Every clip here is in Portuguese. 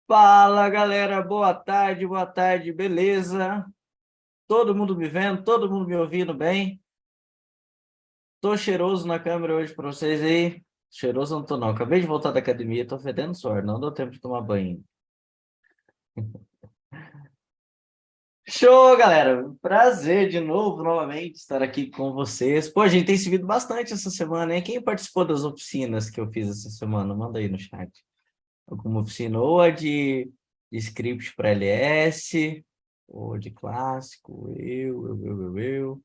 Fala, galera, boa tarde, beleza? Todo mundo me vendo, todo mundo me ouvindo bem? Tô cheiroso na câmera hoje pra vocês aí. Cheiroso não tô não, acabei de voltar da academia, tô fedendo suor, não deu tempo de tomar banho. Show, galera! Prazer de novo, novamente, estar aqui com vocês. Pô, a gente tem se visto bastante essa semana, hein? Quem participou das oficinas que eu fiz essa semana? Manda aí no chat. Alguma oficina ou a de script para LS, ou de clássico, eu.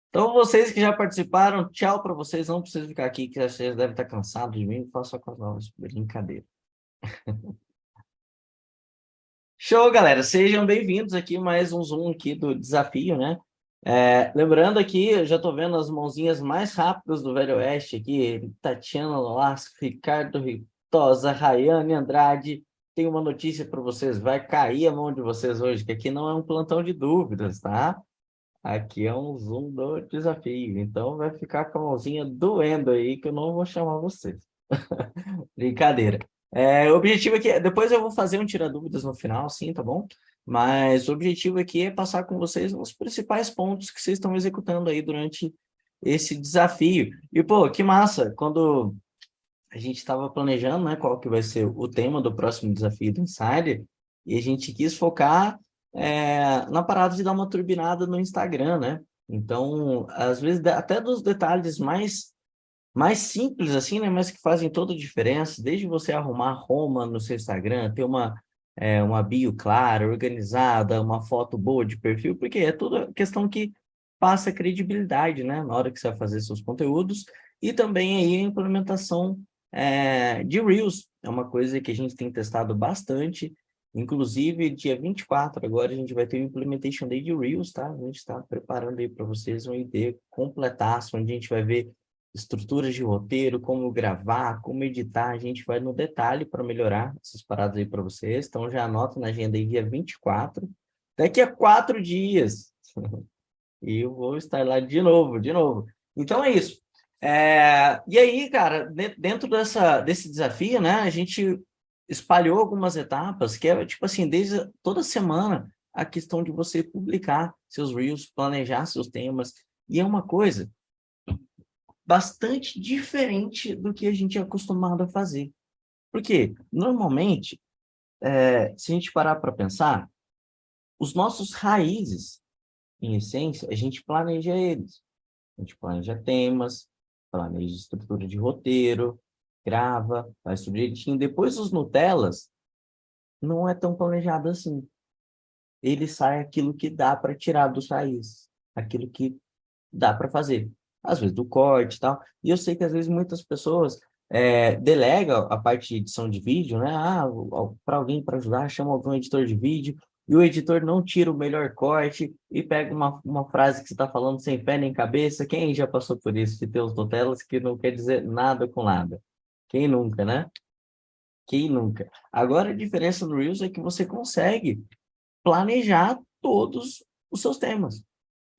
Então, vocês que já participaram, tchau para vocês. Não precisa ficar aqui, que vocês devem estar cansados de mim. Faço só com as novas. Brincadeira. Show, galera. Sejam bem-vindos aqui mais um Zoom aqui do desafio, né? Lembrando aqui, eu já estou vendo as mãozinhas mais rápidas do Velho Oeste aqui. Tatiana Nolasco, Ricardo Ritosa, Rayane Andrade. Tenho uma notícia para vocês. Vai cair a mão de vocês hoje, que aqui não é um plantão de dúvidas, tá? Aqui é um Zoom do desafio. Então vai ficar com a mãozinha doendo aí, que eu não vou chamar vocês. Brincadeira. O objetivo aqui, depois eu vou fazer um tira dúvidas no final, sim, tá bom? Mas o objetivo aqui é passar com vocês os principais pontos que vocês estão executando aí durante esse desafio. E, pô, que massa! Quando a gente estava planejando, né, qual que vai ser o tema do próximo desafio do Insider, e a gente quis focar na parada de dar uma turbinada no Instagram, né? Então, às vezes, até dos detalhes mais simples assim, né, mas que fazem toda a diferença, desde você arrumar Roma no seu Instagram, ter uma bio clara, organizada, uma foto boa de perfil, porque é tudo questão que passa credibilidade, né, na hora que você vai fazer seus conteúdos, e também aí a implementação de Reels, é uma coisa que a gente tem testado bastante, inclusive dia 24 agora a gente vai ter o Implementation Day de Reels, tá? A gente está preparando aí para vocês um ID completaço, onde a gente vai ver estruturas de roteiro, como gravar, como editar, a gente vai no detalhe para melhorar essas paradas aí para vocês. Então já anota na agenda aí dia 24. Daqui a 4 dias. E eu vou estar lá de novo, de novo. Então é isso. E aí, cara, dentro desse desafio, né, a gente espalhou algumas etapas, que é tipo assim, desde toda semana, a questão de você publicar seus reels, planejar seus temas. E é uma coisa bastante diferente do que a gente é acostumado a fazer. Porque, normalmente, se a gente parar para pensar, os nossos raízes, em essência, a gente planeja eles. A gente planeja temas, planeja estrutura de roteiro, grava, faz tudo direitinho. Depois, os Nutellas, não é tão planejado assim. Ele sai aquilo que dá para tirar dos raízes, aquilo que dá para fazer. Às vezes do corte e tal. E eu sei que às vezes muitas pessoas delegam a parte de edição de vídeo, né? Para alguém para ajudar, chama algum editor de vídeo, e o editor não tira o melhor corte e pega uma frase que você está falando sem pé nem cabeça. Quem já passou por isso, de ter os Nutellas que não quer dizer nada com nada? Quem nunca, né? Quem nunca? Agora a diferença do Reels é que você consegue planejar todos os seus temas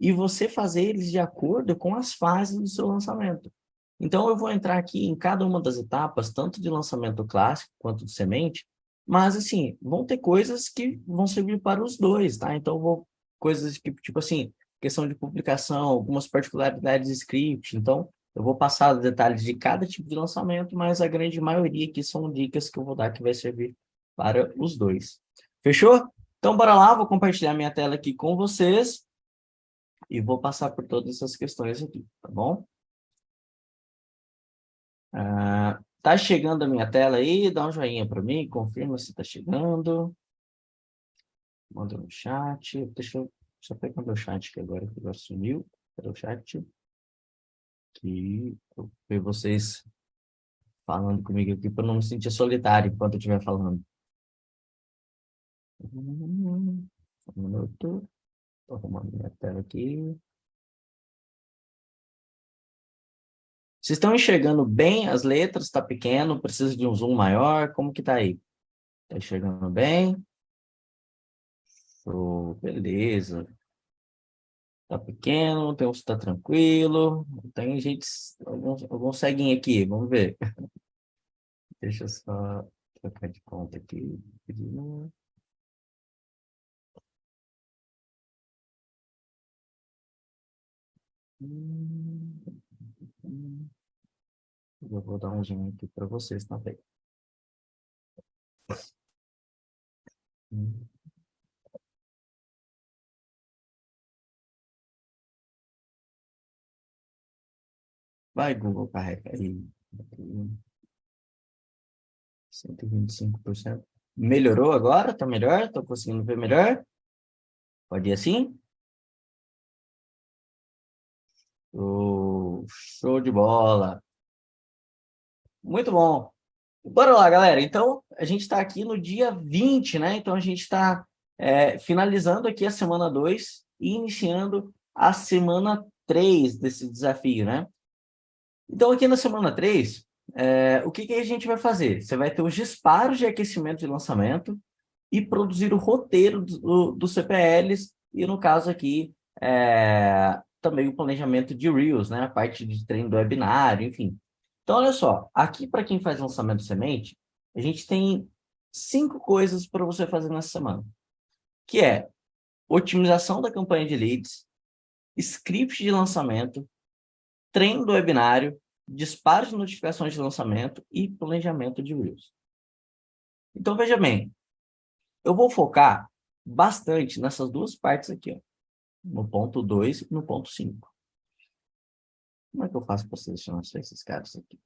e você fazer eles de acordo com as fases do seu lançamento. Então, eu vou entrar aqui em cada uma das etapas, tanto de lançamento clássico quanto de semente, mas, assim, vão ter coisas que vão servir para os dois, tá? Então, coisas que, tipo assim, questão de publicação, algumas particularidades de script. Então, eu vou passar os detalhes de cada tipo de lançamento, mas a grande maioria aqui são dicas que eu vou dar que vai servir para os dois. Fechou? Então, bora lá, vou compartilhar minha tela aqui com vocês e vou passar por todas essas questões aqui, tá bom? Tá chegando a minha tela aí? Dá um joinha para mim, confirma se tá chegando. Manda no chat. Deixa eu pegar meu chat aqui agora, que agora sumiu. Cadê o chat? Que eu ver vocês falando comigo aqui para não me sentir solitário enquanto eu estiver falando. Um minuto. Tô arrumando minha tela aqui. Vocês estão enxergando bem as letras? Tá pequeno? Precisa de um zoom maior? Como que tá aí? Tá enxergando bem? Oh, beleza. Tá pequeno, tem uns que tá tranquilo. Tem gente, alguns seguem aqui, vamos ver. Deixa eu só. Trocar de conta aqui. Eu vou dar um zoom aqui para vocês também. Vai, Google, carrega aí. 125%. Melhorou agora? Tá melhor? Tô conseguindo ver melhor? Pode ir assim? Show de bola. Muito bom. Bora lá, galera. Então, a gente está aqui no dia 20, né? Então, a gente está finalizando aqui a semana 2 e iniciando a semana 3 desse desafio, né? Então, aqui na semana 3, o que a gente vai fazer? Você vai ter os disparos de aquecimento e lançamento e produzir o roteiro dos CPLs e, no caso aqui, também o planejamento de Reels, né? A parte de treino do webinário, enfim. Então, olha só, aqui para quem faz lançamento semente, a gente tem 5 coisas para você fazer nessa semana, que é otimização da campanha de leads, script de lançamento, treino do webinário, disparo de notificações de lançamento e planejamento de Reels. Então, veja bem, eu vou focar bastante nessas duas partes aqui, ó, no ponto 2 e no ponto 5. Como é que eu faço para selecionar só esses caras aqui?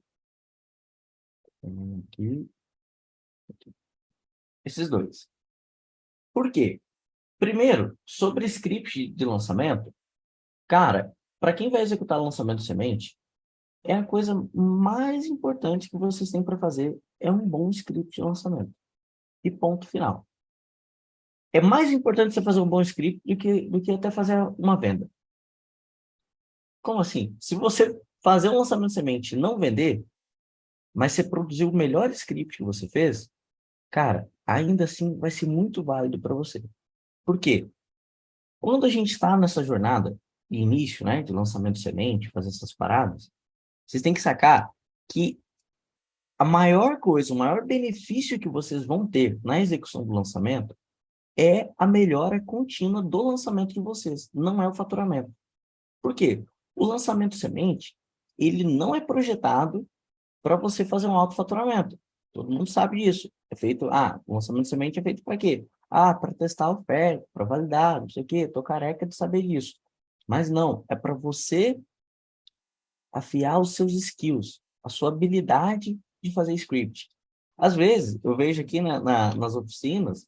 Aqui, aqui. Esses dois. Por quê? Primeiro, sobre script de lançamento, cara, para quem vai executar lançamento semente, é a coisa mais importante que vocês têm para fazer é um bom script de lançamento. E ponto final. É mais importante você fazer um bom script do que até fazer uma venda. Como assim? Se você fazer um lançamento semente e não vender, mas você produziu o melhor script que você fez, cara, ainda assim vai ser muito válido para você. Por quê? Quando a gente está nessa jornada de início, né, de lançamento semente, fazer essas paradas, vocês têm que sacar que a maior coisa, o maior benefício que vocês vão ter na execução do lançamento é a melhora contínua do lançamento de vocês, não é o faturamento. Por quê? O lançamento semente, ele não é projetado para você fazer um alto faturamento. Todo mundo sabe disso. É feito, o lançamento semente é feito para quê? Para testar a oferta, para validar, não sei o quê. Tô careca de saber disso. Mas não, é para você afiar os seus skills, a sua habilidade de fazer script. Às vezes, eu vejo aqui nas oficinas,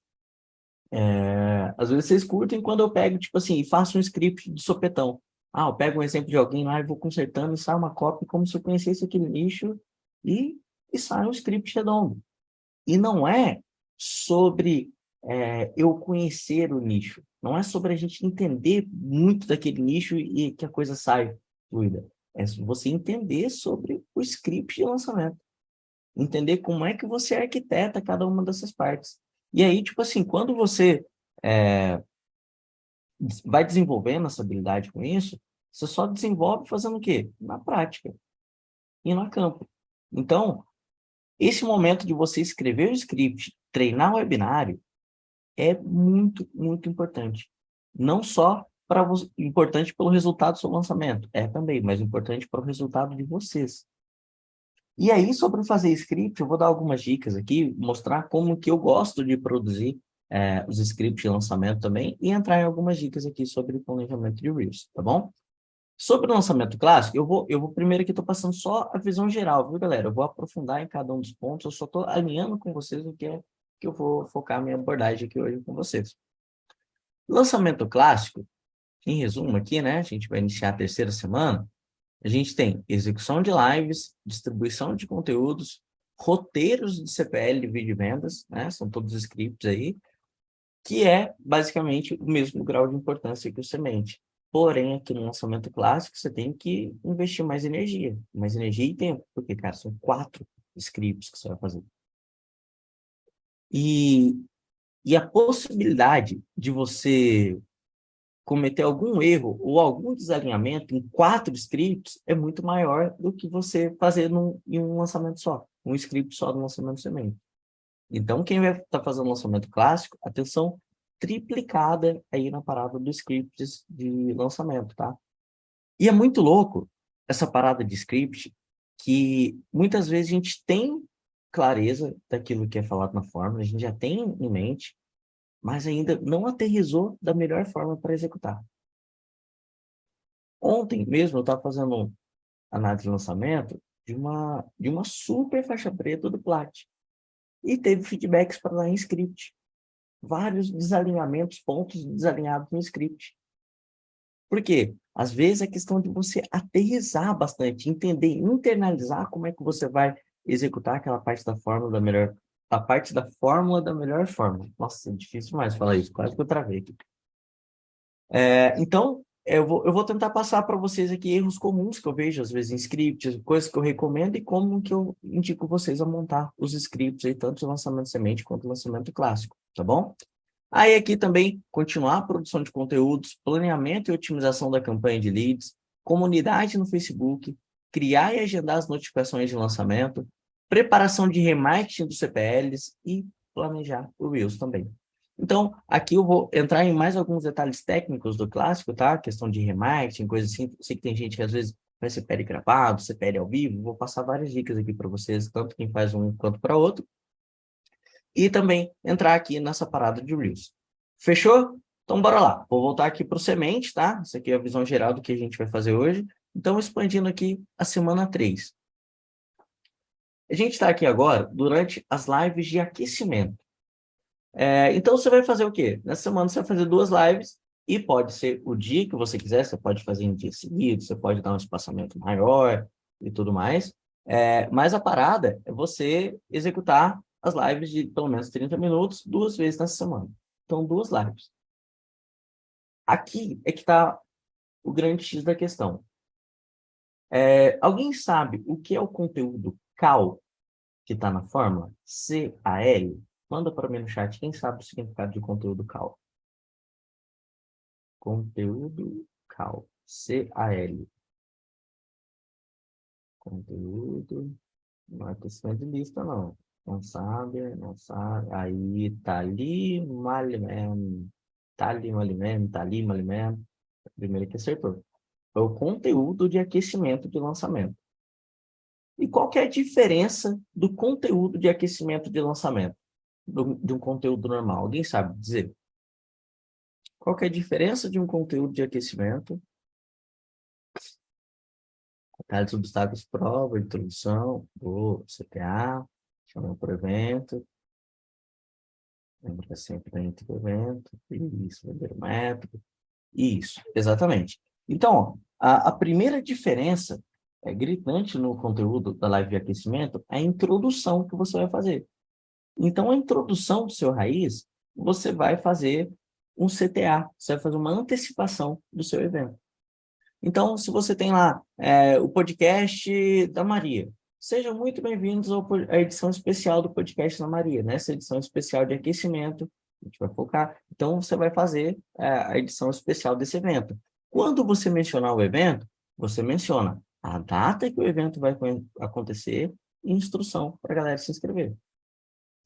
às vezes vocês curtem quando eu pego, tipo assim, e faço um script de sopetão. Eu pego um exemplo de alguém lá e vou consertando e sai uma cópia como se eu conhecesse aquele nicho e, e sai um script redondo. E não é sobre eu conhecer o nicho. Não é sobre a gente entender muito daquele nicho e que a coisa sai fluida. É você entender sobre o script de lançamento. Entender como é que você arquiteta cada uma dessas partes. E aí, tipo assim, quando você é, vai desenvolvendo essa habilidade com isso, você só desenvolve fazendo o quê? Na prática e no campo. Então, esse momento de você escrever o script, treinar o webinário, é muito, muito importante. Não só importante pelo resultado do seu lançamento, é também, mas importante para o resultado de vocês. E aí, sobre fazer script, eu vou dar algumas dicas aqui, mostrar como que eu gosto de produzir os scripts de lançamento também, e entrar em algumas dicas aqui sobre planejamento de Reels, tá bom? Sobre o lançamento clássico, eu vou primeiro aqui, estou passando só a visão geral, viu, galera? Eu vou aprofundar em cada um dos pontos, eu só estou alinhando com vocês o que é que eu vou focar a minha abordagem aqui hoje com vocês. Lançamento clássico, em resumo aqui, né? A gente vai iniciar a terceira semana. A gente tem execução de lives, distribuição de conteúdos, roteiros de CPL de vídeo e vendas, né? São todos scripts aí, que é basicamente o mesmo grau de importância que o semente. Porém, aqui no lançamento clássico, você tem que investir mais energia e tempo, porque, cara, são 4 scripts que você vai fazer. E, e a possibilidade de você cometer algum erro ou algum desalinhamento em 4 scripts é muito maior do que você fazer em um lançamento só, um script só no lançamento semente. Então, quem vai estar fazendo lançamento clássico, atenção triplicada aí na parada dos scripts de lançamento, tá? E é muito louco essa parada de script, que muitas vezes a gente tem clareza daquilo que é falado na fórmula, a gente já tem em mente, mas ainda não aterrissou da melhor forma para executar. Ontem mesmo eu estava fazendo análise de lançamento de uma super faixa preta do Plat. E teve feedbacks para lá em script. Vários desalinhamentos, pontos desalinhados no script. Por quê? Às vezes é questão de você aterrissar bastante, entender, internalizar como é que você vai executar aquela parte da fórmula da melhor, a parte da fórmula da melhor forma. Nossa, é difícil demais falar isso, quase que eu travei aqui. Então, eu vou tentar passar para vocês aqui erros comuns que eu vejo, às vezes, em scripts, coisas que eu recomendo e como que eu indico vocês a montar os scripts, aí, tanto de lançamento semente quanto lançamento clássico, tá bom? Aí aqui também, continuar a produção de conteúdos, planeamento e otimização da campanha de leads, comunidade no Facebook, criar e agendar as notificações de lançamento, preparação de remarketing dos CPLs e planejar o Reels também. Então, aqui eu vou entrar em mais alguns detalhes técnicos do clássico, tá? Questão de remarketing, coisa assim. Eu sei que tem gente que às vezes faz CPL gravado, CPL ao vivo. Vou passar várias dicas aqui para vocês, tanto quem faz um quanto para outro. E também entrar aqui nessa parada de Reels. Fechou? Então, bora lá. Vou voltar aqui para o semente, tá? Isso aqui é a visão geral do que a gente vai fazer hoje. Então, expandindo aqui a semana 3. A gente está aqui agora durante as lives de aquecimento. Então, você vai fazer o quê? Nessa semana, você vai fazer 2 lives e pode ser o dia que você quiser, você pode fazer em dia seguido, você pode dar um espaçamento maior e tudo mais. Mas a parada é você executar as lives de pelo menos 30 minutos 2 vezes nessa semana. Então, 2 lives. Aqui é que está o grande X da questão. Alguém sabe o que é o conteúdo CAL que está na fórmula? C-A-L? Manda para mim no chat quem sabe o significado de conteúdo CAL. Conteúdo CAL. C-A-L. Conteúdo. Não é questão de lista, não. Não sabe, não sabe. Aí, Tali Malimem. Tali Malimem, Tali Malimem. Primeiro que acertou. É o conteúdo de aquecimento de lançamento. E qual que é a diferença do conteúdo de aquecimento de lançamento? De um conteúdo normal? Alguém sabe dizer? Qual que é a diferença de um conteúdo de aquecimento? Detalhes, obstáculos, prova, introdução, do CTA, chama por evento, lembra sempre dentro do evento, isso, vender o método, isso, exatamente. Então, ó, a primeira diferença gritante no conteúdo da live de aquecimento é a introdução que você vai fazer. Então, a introdução do seu raiz, você vai fazer um CTA, você vai fazer uma antecipação do seu evento. Então, se você tem lá o podcast da Maria, sejam muito bem-vindos à edição especial do podcast da Maria, nessa edição especial de aquecimento, a gente vai focar. Então, você vai fazer a edição especial desse evento. Quando você mencionar o evento, você menciona a data que o evento vai acontecer e instrução para a galera se inscrever.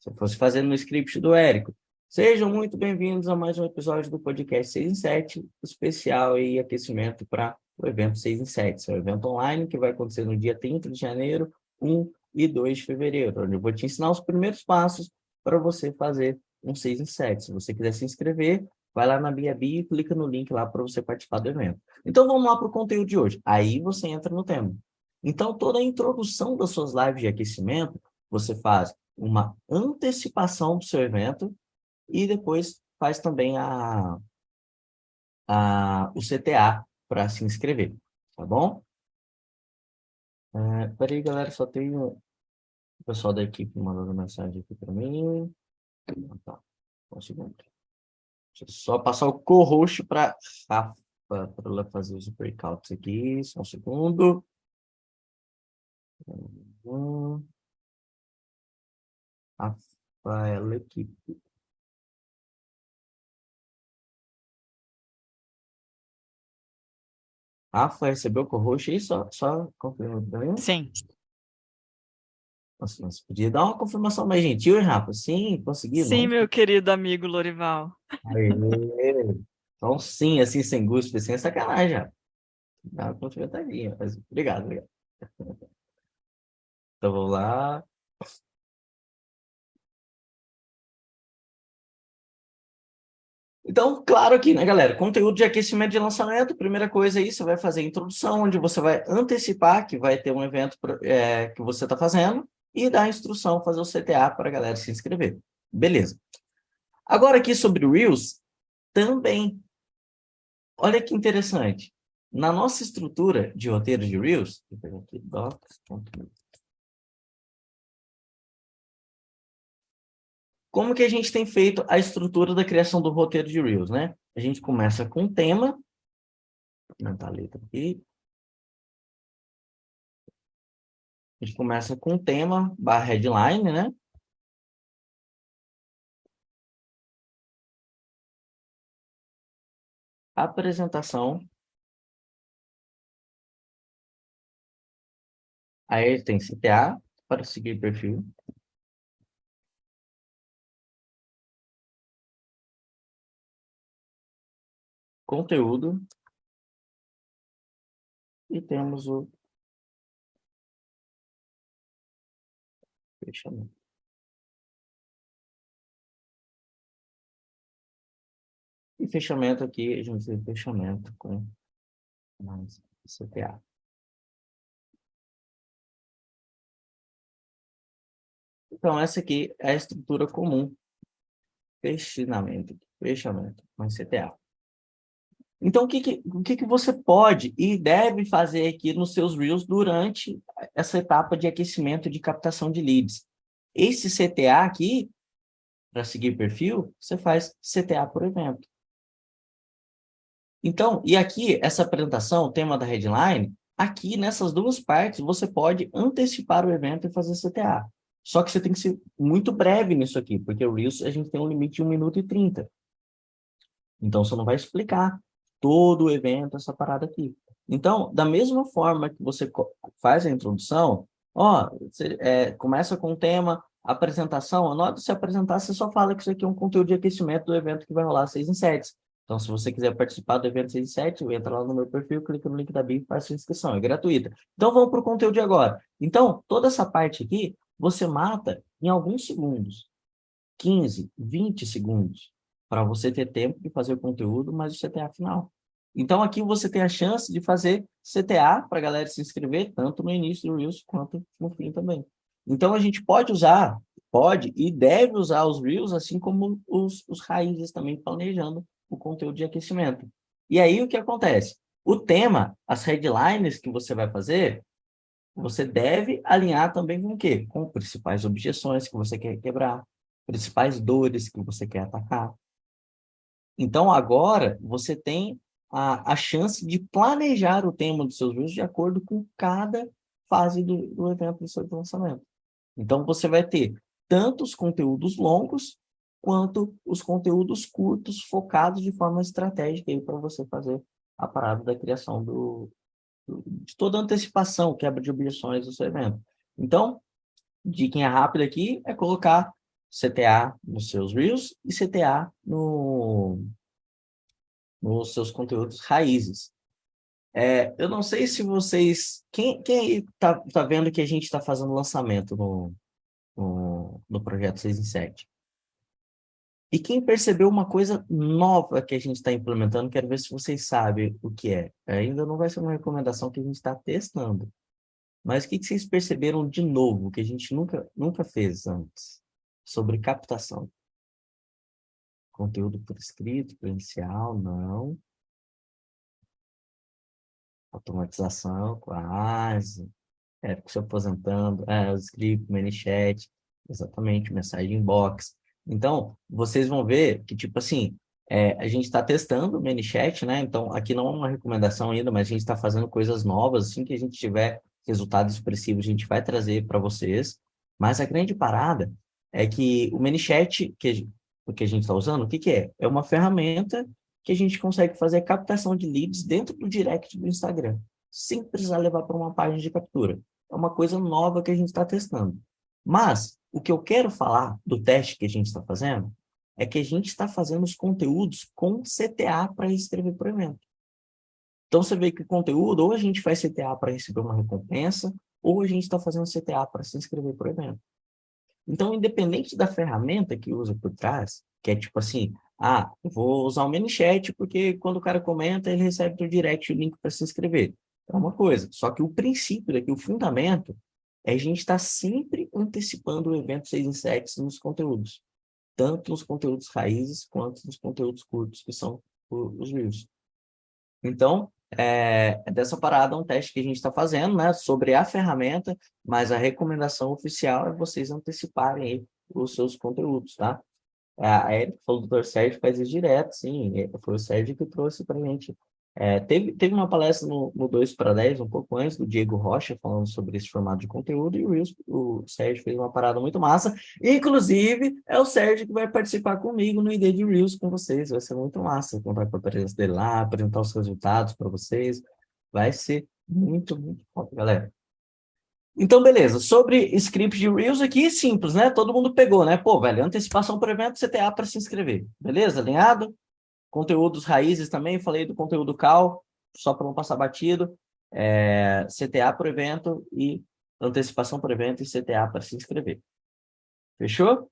Se eu fosse fazendo no script do Érico. Sejam muito bem-vindos a mais um episódio do podcast 6 em 7, especial e aquecimento para o evento 6 em 7. Esse é um evento online que vai acontecer no dia 30 de janeiro, 1 e 2 de fevereiro, onde eu vou te ensinar os primeiros passos para você fazer um 6 em 7. Se você quiser se inscrever, vai lá na minha bio e clica no link lá para você participar do evento. Então, vamos lá para o conteúdo de hoje. Aí você entra no tema. Então, toda a introdução das suas lives de aquecimento, você faz uma antecipação do seu evento e depois faz também o CTA para se inscrever, tá bom? Peraí, galera, só tem o pessoal da equipe mandando mensagem aqui para mim. Tá, um segundo. Deixa eu só passar o co-host para Rafa, para ela fazer os breakouts aqui, só um segundo. Rafaela, equipe. Rafa, recebeu o co-host aí? Só confirma para mim. Sim. Nossa, mas podia dar uma confirmação mais gentil, hein, Rafa? Sim, consegui, Sim, não? meu querido amigo Lorival. Aê. Então, sim, assim, sem gosto, sem sacanagem, Rafa. Dá uma confiantadinha, mas obrigado, obrigado. Então, vamos lá. Então, claro aqui, né, galera? Conteúdo de aquecimento de lançamento, primeira coisa aí, você vai fazer a introdução, onde você vai antecipar que vai ter um evento que você está fazendo e dar a instrução, fazer o CTA para a galera se inscrever. Beleza. Agora aqui sobre o Reels, também, olha que interessante. Na nossa estrutura de roteiro de Reels, vou pegar aqui, como que a gente tem feito a estrutura da criação do roteiro de Reels, né? A gente começa com um tema, vou aumentar a letra aqui. A gente começa com o tema, barra headline, né? Apresentação. Aí tem CTA, para seguir perfil. Conteúdo. E temos o fechamento. E fechamento aqui, a gente tem fechamento com mais CTA. Então, essa aqui é a estrutura comum. Fechamento com CTA. Então, o que você pode e deve fazer aqui nos seus Reels durante essa etapa de aquecimento de captação de leads? Esse CTA aqui, para seguir perfil, você faz CTA por evento. Então, e aqui, essa apresentação, o tema da headline, aqui nessas duas partes, você pode antecipar o evento e fazer CTA. Só que você tem que ser muito breve nisso aqui, porque o Reels a gente tem um limite de 1 minuto e 30. Então, você não vai explicar todo o evento, essa parada aqui. Então, da mesma forma que você faz a introdução, ó, você, começa com o tema, apresentação, na hora de se apresentar, você só fala que isso aqui é um conteúdo de aquecimento do evento que vai rolar 6 em 7. Então, se você quiser participar do evento 6 em 7, entra lá no meu perfil, clica no link da bio e faz sua inscrição, é gratuita. Então, vamos para o conteúdo de agora. Então, toda essa parte aqui, você mata em alguns segundos. 15, 20 segundos para você ter tempo de fazer o conteúdo, mas o CTA final. Então, aqui você tem a chance de fazer CTA para a galera se inscrever, tanto no início do Reels quanto no fim também. Então, a gente pode e deve usar os Reels, assim como os raízes também, planejando o conteúdo de aquecimento. E aí, o que acontece? O tema, as headlines que você vai fazer, você deve alinhar também com o quê? Com principais objeções que você quer quebrar, principais dores que você quer atacar. Então, agora, você tem a chance de planejar o tema dos seus vídeos de acordo com cada fase do evento do seu lançamento. Então, você vai ter tanto os conteúdos longos, quanto os conteúdos curtos, focados de forma estratégica para você fazer a parada da criação de toda a antecipação, quebra de objeções do seu evento. Então, dica rápida aqui é colocar CTA nos seus Reels e CTA nos seus conteúdos raízes. Eu não sei se vocês... Quem está vendo que a gente está fazendo lançamento no projeto 6 em 7? E quem percebeu uma coisa nova que a gente está implementando, quero ver se vocês sabem o que é. Ainda não vai ser uma recomendação que a gente está testando. Mas o que vocês perceberam de novo, que a gente nunca fez antes? Sobre captação. Conteúdo por escrito, presencial, não. Automatização, quase. Se aposentando. O script, ManyChat, exatamente, mensagem inbox. Então, vocês vão ver que, tipo assim, a gente está testando o ManyChat, né? Então, aqui não é uma recomendação ainda, mas a gente está fazendo coisas novas. Assim que a gente tiver resultados expressivos, a gente vai trazer para vocês. Mas a grande parada é que o ManyChat, o que a gente está usando, o que que é? É uma ferramenta que a gente consegue fazer a captação de leads dentro do direct do Instagram, sem precisar levar para uma página de captura. É uma coisa nova que a gente está testando. Mas o que eu quero falar do teste que a gente está fazendo é que a gente está fazendo os conteúdos com CTA para escrever por evento. Então, você vê que o conteúdo, ou a gente faz CTA para receber uma recompensa, ou a gente está fazendo CTA para se inscrever por evento. Então, independente da ferramenta que usa por trás, que é tipo assim, eu vou usar o ManyChat porque quando o cara comenta, ele recebe do direct o link para se inscrever. É uma coisa. Só que o princípio daqui, o fundamento, é a gente estar sempre antecipando o evento 6 em 7 nos conteúdos. Tanto nos conteúdos raízes, quanto nos conteúdos curtos, que são os Reels. Então, é dessa parada um teste que a gente está fazendo, né, sobre a ferramenta, mas a recomendação oficial é vocês anteciparem aí os seus conteúdos, tá? A Erika falou do Dr. Sérgio faz isso direto, sim, foi o Sérgio que trouxe para a gente. Teve uma palestra no 2 para 10, um pouco antes, do Diego Rocha, falando sobre esse formato de conteúdo, e o Sérgio fez uma parada muito massa. Inclusive, é o Sérgio que vai participar comigo no ID de Reels com vocês. Vai ser muito massa contar com a presença dele lá, apresentar os resultados para vocês. Vai ser muito, muito foda, galera. Então, beleza. Sobre script de Reels aqui, simples, né? Todo mundo pegou, né? Pô, velho, antecipação por evento, CTA para se inscrever. Beleza? Alinhado? Conteúdos raízes também, falei do conteúdo cal, só para não passar batido. CTA por evento e antecipação por evento e CTA para se inscrever. Fechou?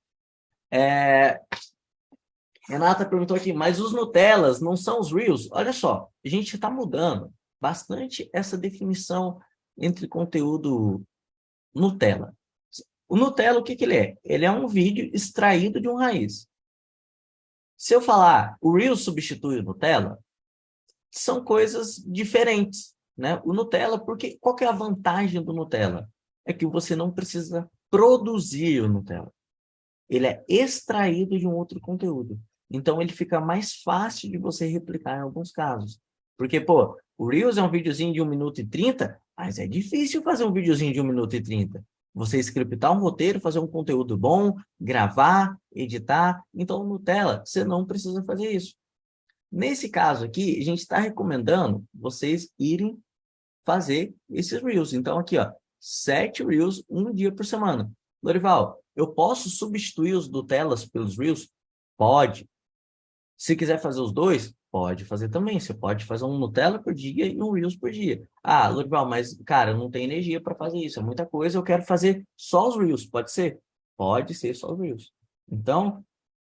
Renata perguntou aqui, mas os Nutellas não são os Reels? Olha só, a gente está mudando bastante essa definição entre conteúdo Nutella. O Nutella, o que ele é? Ele é um vídeo extraído de um raiz. Se eu falar o Reels substitui o Nutella, são coisas diferentes, né? O Nutella, porque qual que é a vantagem do Nutella? É que você não precisa produzir o Nutella. Ele é extraído de um outro conteúdo. Então, ele fica mais fácil de você replicar em alguns casos. Porque, pô, o Reels é um videozinho de 1 minuto e 30, mas é difícil fazer um videozinho de 1 minuto e 30. Você scriptar um roteiro, fazer um conteúdo bom, gravar, editar. Então, no Nutella, você não precisa fazer isso. Nesse caso aqui, a gente está recomendando vocês irem fazer esses Reels. Então, aqui, ó, 7 Reels, um dia por semana. Lorival, eu posso substituir os Nutellas pelos Reels? Pode. Se quiser fazer os dois, pode fazer também. Você pode fazer um Nutella por dia e um Reels por dia. Lorival, mas, cara, eu não tenho energia para fazer isso. É muita coisa, eu quero fazer só os Reels. Pode ser? Pode ser só os Reels. Então,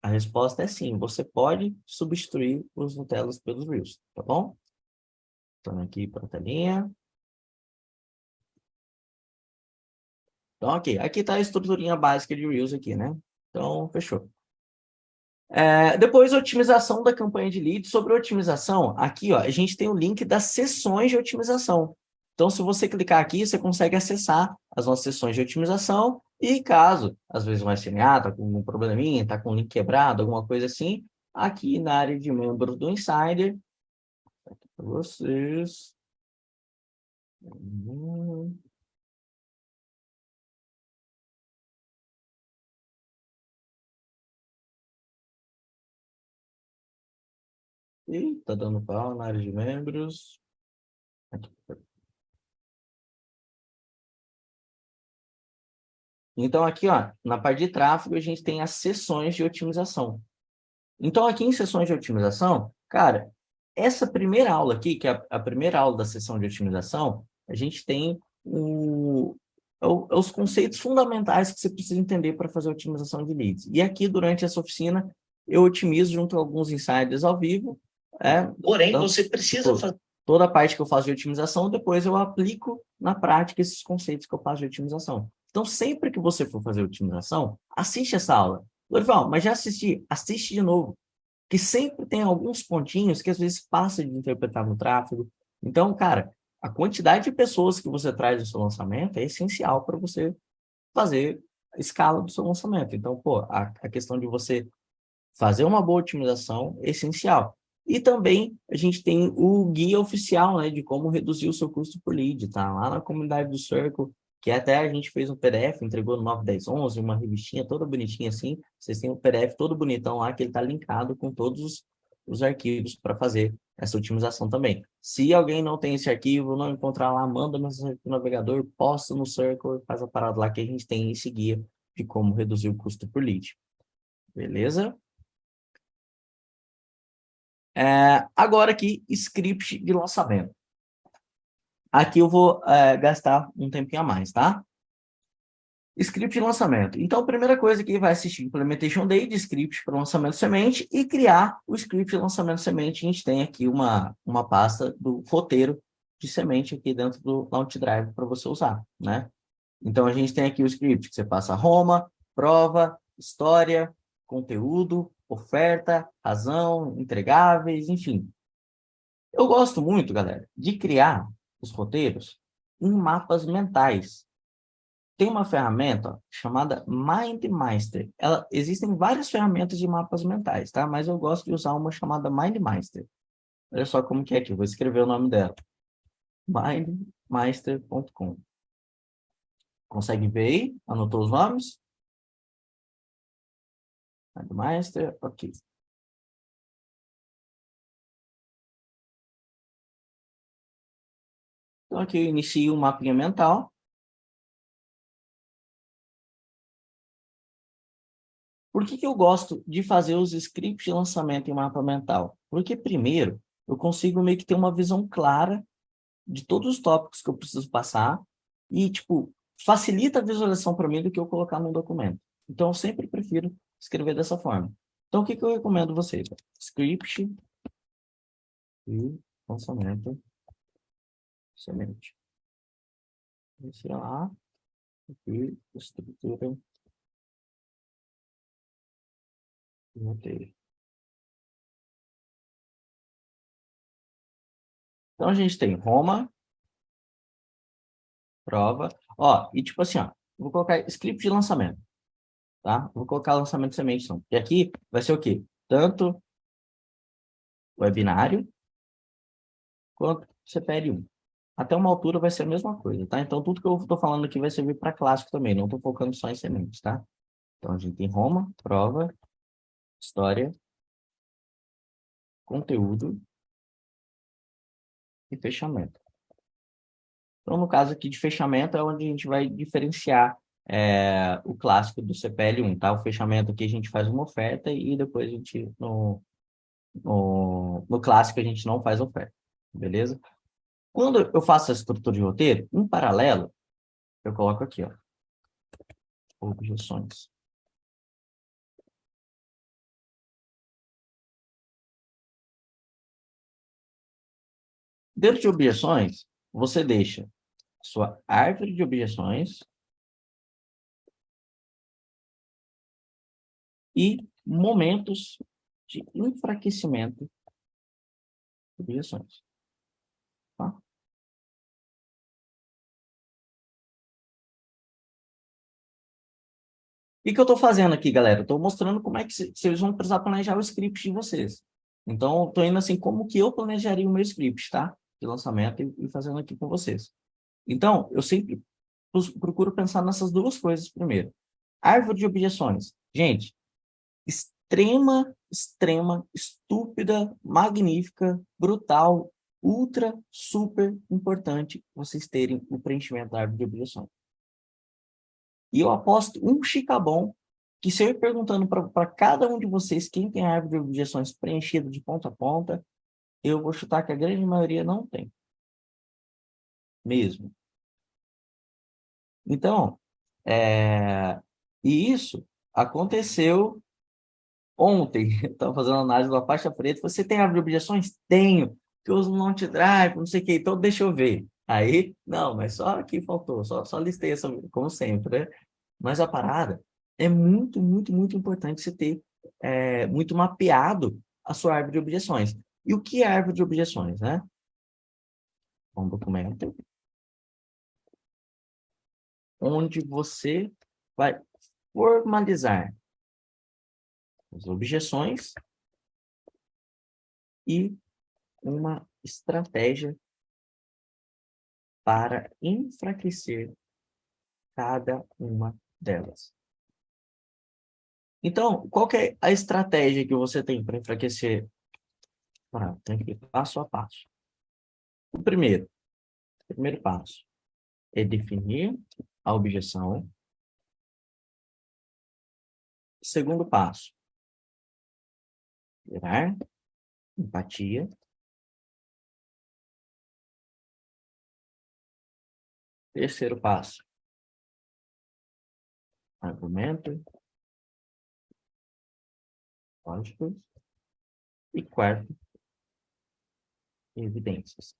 a resposta é sim. Você pode substituir os Nutellas pelos Reels, tá bom? Então, aqui para a telinha. Então, ok. Aqui está a estruturinha básica de Reels aqui, né? Então, fechou. Depois, otimização da campanha de leads. Sobre otimização, aqui, ó, a gente tem o link das sessões de otimização. Então, se você clicar aqui, você consegue acessar as nossas sessões de otimização e caso, às vezes, um SMA está com algum probleminha, está com o link quebrado, alguma coisa assim, aqui na área de membros do Insider, aqui para vocês. E tá dando pau na área de membros. Aqui. Então, aqui, ó, na parte de tráfego, a gente tem as sessões de otimização. Então, aqui em sessões de otimização, cara, essa primeira aula aqui, que é a primeira aula da sessão de otimização, a gente tem os conceitos fundamentais que você precisa entender para fazer otimização de leads. E aqui, durante essa oficina, eu otimizo junto a alguns insiders ao vivo. Porém, então, você precisa fazer toda a parte que eu faço de otimização, depois eu aplico na prática esses conceitos que eu faço de otimização. Então, sempre que você for fazer otimização, assiste essa aula. Lorival, mas já assisti, assiste de novo. Que sempre tem alguns pontinhos que às vezes passa de interpretar no tráfego. Então, cara, a quantidade de pessoas que você traz no seu lançamento é essencial para você fazer a escala do seu lançamento. Então, pô, a questão de você fazer uma boa otimização é essencial. E também a gente tem o guia oficial, né, de como reduzir o seu custo por lead, tá? Lá na comunidade do Circle, que até a gente fez um PDF, entregou no 91011, uma revistinha toda bonitinha assim. Vocês têm um PDF todo bonitão lá, que ele tá linkado com todos os arquivos para fazer essa otimização também. Se alguém não tem esse arquivo, não encontrar lá, manda mensagem para o navegador, posta no Circle, faz a parada lá que a gente tem esse guia de como reduzir o custo por lead. Beleza? Agora aqui, script de lançamento. Aqui eu vou gastar um tempinho a mais, tá? Script de lançamento. Então, a primeira coisa que vai assistir Implementation Day de script para o lançamento semente e criar o script de lançamento semente. A gente tem aqui uma pasta do roteiro de semente aqui dentro do Launch Drive para você usar, né? Então, a gente tem aqui o script que você passa Roma, prova, história, conteúdo, oferta, razão, entregáveis, enfim. Eu gosto muito, galera, de criar os roteiros em mapas mentais. Tem uma ferramenta chamada MindMeister. Existem várias ferramentas de mapas mentais, tá? Mas eu gosto de usar uma chamada MindMeister. Olha só como que é aqui, eu vou escrever o nome dela. mindmeister.com. Consegue ver aí? Anotou os nomes? MindMeister, ok. Então aqui eu inicio um mapinha mental. Por que eu gosto de fazer os scripts de lançamento em mapa mental? Porque, primeiro, eu consigo meio que ter uma visão clara de todos os tópicos que eu preciso passar e, tipo, facilita a visualização para mim do que eu colocar num documento. Então, eu sempre prefiro escrever dessa forma. Então, o que eu recomendo a vocês? Script e lançamento semente. Iniciar lá, aqui, estrutura e roteiro. Então, a gente tem Roma, prova. Ó, e tipo assim, ó, vou colocar script de lançamento, tá? Vou colocar lançamento de semente, não. E aqui vai ser o quê? Tanto webinário quanto CPL1. Até uma altura vai ser a mesma coisa, tá? Então, tudo que eu estou falando aqui vai servir para clássico também, não estou focando só em sementes, tá? Então, a gente tem Roma, prova, história, conteúdo e fechamento. Então, no caso aqui de fechamento, é onde a gente vai diferenciar o clássico do CPL1, tá? O fechamento aqui a gente faz uma oferta e depois a gente, no clássico, a gente não faz oferta, beleza? Quando eu faço a estrutura de roteiro, em paralelo, eu coloco aqui, ó, objeções. Dentro de objeções, você deixa sua árvore de objeções e momentos de enfraquecimento de objeções. Tá? E o que eu estou fazendo aqui, galera? Estou mostrando como é que vocês vão precisar planejar o script de vocês. Então, estou indo assim, como que eu planejaria o meu script, tá? De lançamento e fazendo aqui com vocês. Então, eu sempre procuro pensar nessas duas coisas primeiro. Árvore de objeções. Gente, extrema, estúpida, magnífica, brutal, ultra, super importante vocês terem o preenchimento da árvore de objeções. E eu aposto um chicabom que se eu ir perguntando para cada um de vocês quem tem a árvore de objeções preenchida de ponta a ponta, eu vou chutar que a grande maioria não tem. Mesmo. Então, e isso aconteceu ontem. Eu estava fazendo análise da faixa preta. Você tem árvore de objeções? Tenho. Que eu uso no Launch Drive, não sei o que. Então, deixa eu ver. Aí, não, mas só aqui faltou. Só listei essa, como sempre, né? Mas a parada é muito importante você ter muito mapeado a sua árvore de objeções. E o que é árvore de objeções, né? Um documento onde você vai formalizar as objeções e uma estratégia para enfraquecer cada uma delas. Então, qual que é a estratégia que você tem para enfraquecer Tem que ir passo a passo. O primeiro passo é definir a objeção. Segundo passo, gerar empatia. Terceiro passo, argumento, lógicos. E quarto, evidências.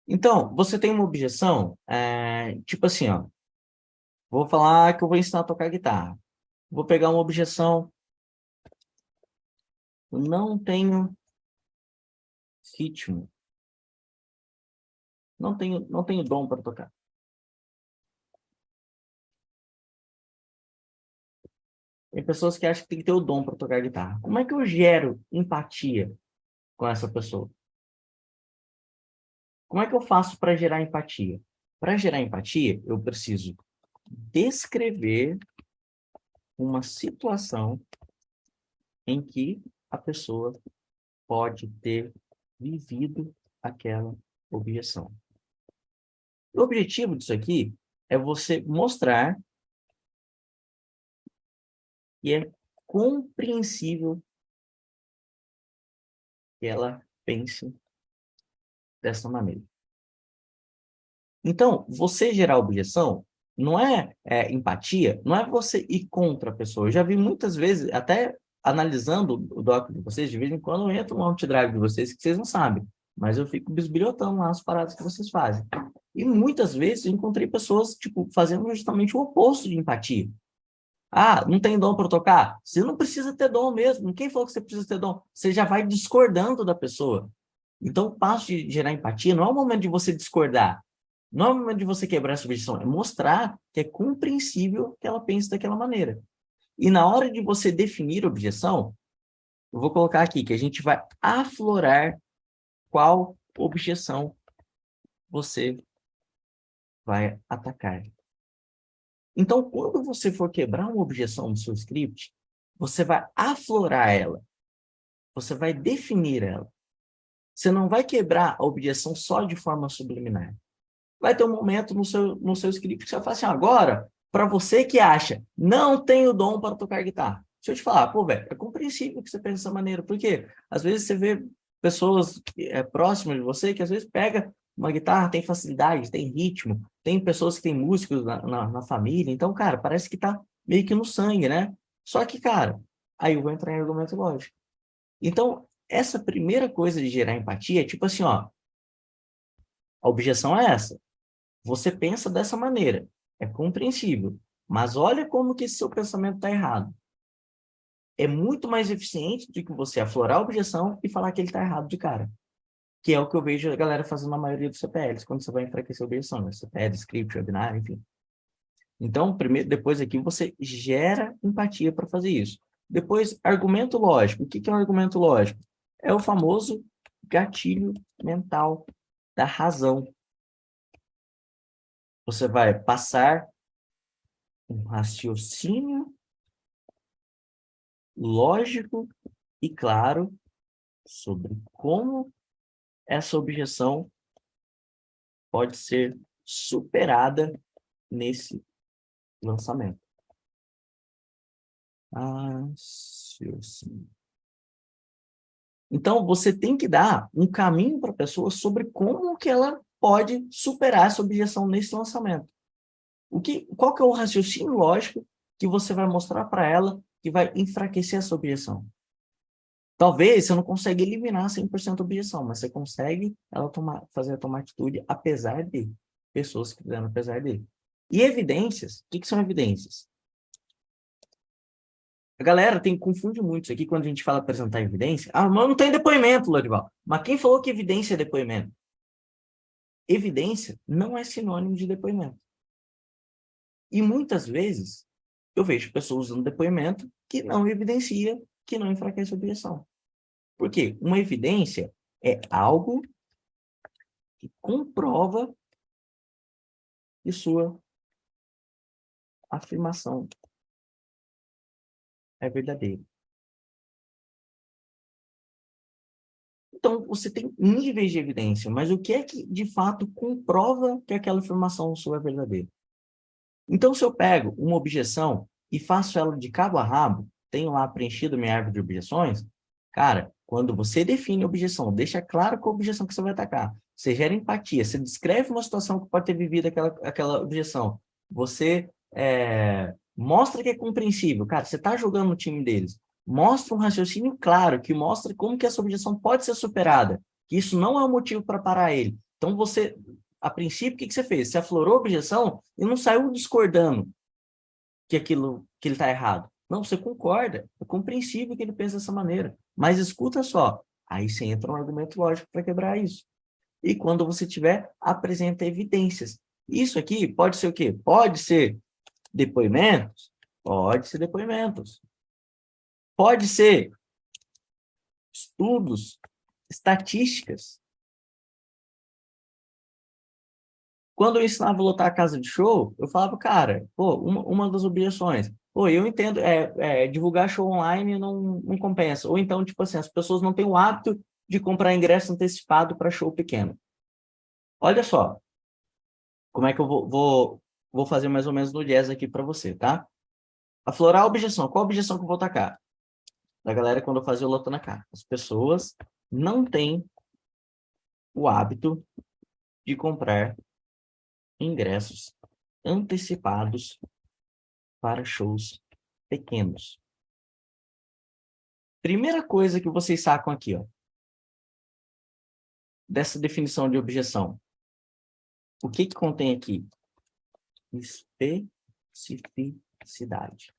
Então, você tem uma objeção, tipo assim, ó, vou falar que eu vou ensinar a tocar guitarra. Vou pegar uma objeção, eu não tenho ritmo, não tenho dom para tocar. Tem pessoas que acham que tem que ter o dom para tocar guitarra. Como é que eu gero empatia com essa pessoa? Como é que eu faço para gerar empatia? Para gerar empatia, eu preciso descrever uma situação em que a pessoa pode ter vivido aquela objeção. O objetivo disso aqui é você mostrar que é compreensível que ela pense dessa maneira. Então, você gerar objeção não é empatia, não é você ir contra a pessoa. Eu já vi muitas vezes, até analisando o doc de vocês, de vez em quando eu entro no OutDrive de vocês que vocês não sabem, mas eu fico bisbilhotando lá as paradas que vocês fazem. E muitas vezes eu encontrei pessoas, tipo, fazendo justamente o oposto de empatia. Ah, não tem dom para tocar? Você não precisa ter dom mesmo. Quem falou que você precisa ter dom? Você já vai discordando da pessoa. Então, o passo de gerar empatia não é o momento de você discordar. Não é o momento de você quebrar essa objeção. É mostrar que é compreensível que ela pense daquela maneira. E na hora de você definir a objeção, eu vou colocar aqui que a gente vai aflorar qual objeção você vai atacar. Então, quando você for quebrar uma objeção no seu script, você vai aflorar ela. Você vai definir ela. Você não vai quebrar a objeção só de forma subliminar. Vai ter um momento no seu script que você vai falar assim, agora, para você que acha, não tenho dom para tocar guitarra. Deixa eu te falar, pô, velho, é compreensível que você pense dessa maneira, porque às vezes você vê pessoas próximas de você que às vezes pega uma guitarra, tem facilidade, tem ritmo, tem pessoas que têm músicos na família, então, cara, parece que tá meio que no sangue, né? Só que, cara, aí eu vou entrar em argumento lógico. Então, essa primeira coisa de gerar empatia é tipo assim, ó, a objeção é essa. Você pensa dessa maneira, é compreensível, mas olha como que esse seu pensamento está errado. É muito mais eficiente do que você aflorar a objeção e falar que ele está errado de cara. Que é o que eu vejo a galera fazendo na maioria dos CPLs, quando você vai enfraquecer a objeção, né? CPL, script, webinar, enfim. Então, primeiro, depois aqui, você gera empatia para fazer isso. Depois, argumento lógico. O que é um argumento lógico? É o famoso gatilho mental da razão. Você vai passar um raciocínio lógico e claro sobre como essa objeção pode ser superada nesse lançamento. Raciocínio. Então, você tem que dar um caminho para a pessoa sobre como que ela pode superar essa objeção nesse lançamento. Qual que é o raciocínio lógico que você vai mostrar para ela que vai enfraquecer essa objeção? Talvez você não consiga eliminar 100% a objeção, mas você consegue ela fazer ela tomar atitude apesar de pessoas que fizeram apesar de. E evidências, o que são evidências? A galera confunde muito isso aqui quando a gente fala apresentar evidência. Ah, mas não tem depoimento, Lorival. Mas quem falou que evidência é depoimento? Evidência não é sinônimo de depoimento. E muitas vezes eu vejo pessoas usando depoimento que não evidencia, que não enfraquece a objeção. Por quê? Uma evidência é algo que comprova que sua afirmação é verdadeira. Então, você tem níveis de evidência, mas o que é que, de fato, comprova que aquela informação sua é verdadeira? Então, se eu pego uma objeção e faço ela de cabo a rabo, tenho lá preenchido minha árvore de objeções, cara, quando você define a objeção, deixa claro qual a objeção que você vai atacar, você gera empatia, você descreve uma situação que pode ter vivido aquela objeção, você mostra que é compreensível, cara, você está jogando no time deles, mostra um raciocínio claro, que mostra como que essa objeção pode ser superada, que isso não é um motivo para parar ele. Então, você, a princípio, o que você fez? Você aflorou a objeção e não saiu discordando que aquilo que ele está errado. Não, você concorda. É compreensível que ele pensa dessa maneira. Mas escuta só. Aí você entra no argumento lógico para quebrar isso. E quando você tiver, apresenta evidências. Isso aqui pode ser o quê? Pode ser depoimentos? Pode ser depoimentos. Pode ser estudos, estatísticas. Quando eu ensinava a lotar a casa de show, eu falava, cara, pô, uma das objeções, pô, eu entendo, divulgar show online não compensa. Ou então, tipo assim, as pessoas não têm o hábito de comprar ingresso antecipado para show pequeno. Olha só, como é que eu vou fazer mais ou menos no jazz aqui para você, tá? Aflorar a objeção. Qual a objeção que eu vou tacar? Da galera quando eu fazia o Lotando a Cara. As pessoas não têm o hábito de comprar ingressos antecipados para shows pequenos. Primeira coisa que vocês sacam aqui, ó, dessa definição de objeção. O que contém aqui? Especificidade.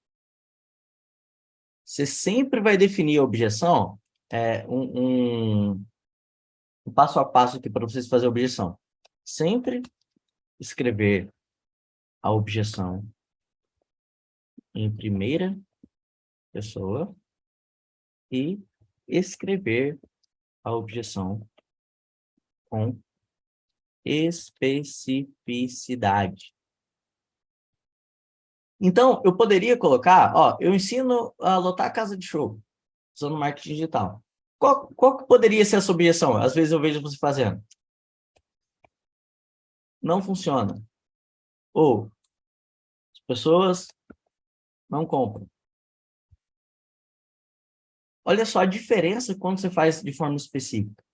Você sempre vai definir a objeção, um passo a passo aqui para vocês fazerem a objeção. Sempre escrever a objeção em primeira pessoa e escrever a objeção com especificidade. Então, eu poderia colocar, ó, eu ensino a lotar a casa de show, usando marketing digital. Qual que poderia ser essa objeção? Às vezes eu vejo você fazendo. Não funciona. Ou, as pessoas não compram. Olha só a diferença quando você faz de forma específica.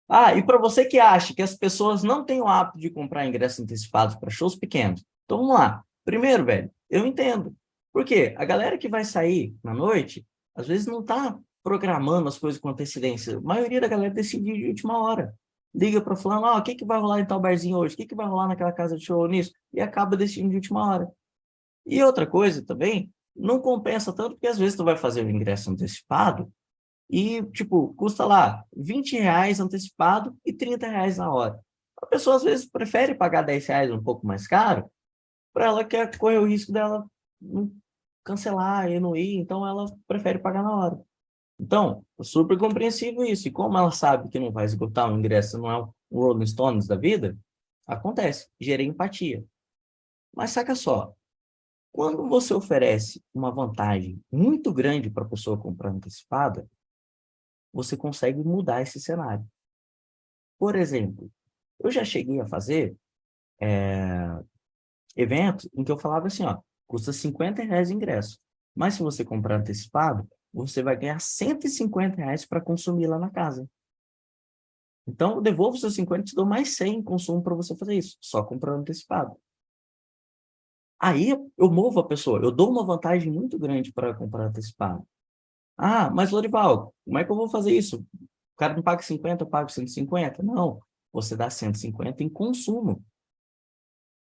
Ah, e para você que acha que as pessoas não têm o hábito de comprar ingressos antecipados para shows pequenos, então vamos lá. Primeiro, velho, eu entendo. Por quê? A galera que vai sair na noite, às vezes não está programando as coisas com antecedência. A maioria da galera decide de última hora. Liga para fulano, o que vai rolar em tal barzinho hoje? O que vai rolar naquela casa de show nisso? E acaba decidindo de última hora. E outra coisa também, não compensa tanto, porque às vezes tu vai fazer o ingresso antecipado e, tipo, custa lá R$ 20 antecipado e R$ 30 na hora. A pessoa, às vezes, prefere pagar R$ 10 um pouco mais caro, para ela quer correr o risco dela não cancelar e não ir, então ela prefere pagar na hora. Então, é super compreensível isso. E como ela sabe que não vai esgotar o ingresso, não é um Rolling Stones da vida, acontece, gera empatia. Mas saca só, quando você oferece uma vantagem muito grande para a pessoa comprar antecipada, você consegue mudar esse cenário. Por exemplo, eu já cheguei a fazer eventos em que eu falava assim, ó, custa R$ 50 o ingresso, mas se você comprar antecipado, você vai ganhar R$ 150 para consumir lá na casa. Então, eu devolvo seus 50 e te dou mais 100 em consumo para você fazer isso, só comprando antecipado. Aí eu movo a pessoa, eu dou uma vantagem muito grande para comprar antecipado. Ah, mas Lorival, como é que eu vou fazer isso? O cara não paga 50, eu pago 150? Não, você dá 150 em consumo.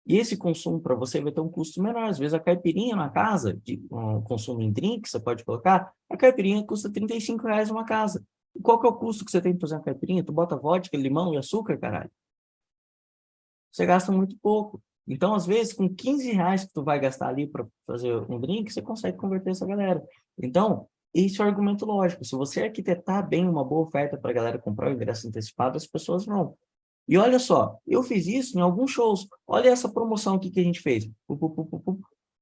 E esse consumo para você vai ter um custo menor. Às vezes a caipirinha na casa, de um consumo em drink, você pode colocar, a caipirinha custa R$ 35 uma casa. E qual que é o custo que você tem para fazer uma caipirinha? Tu bota vodka, limão e açúcar, caralho. Você gasta muito pouco. Então, às vezes, com R$ 15 que tu vai gastar ali para fazer um drink, você consegue converter essa galera. Então, esse é o argumento lógico. Se você arquitetar bem uma boa oferta para a galera comprar o ingresso antecipado, as pessoas vão. E olha só, eu fiz isso em alguns shows. Olha essa promoção aqui que a gente fez.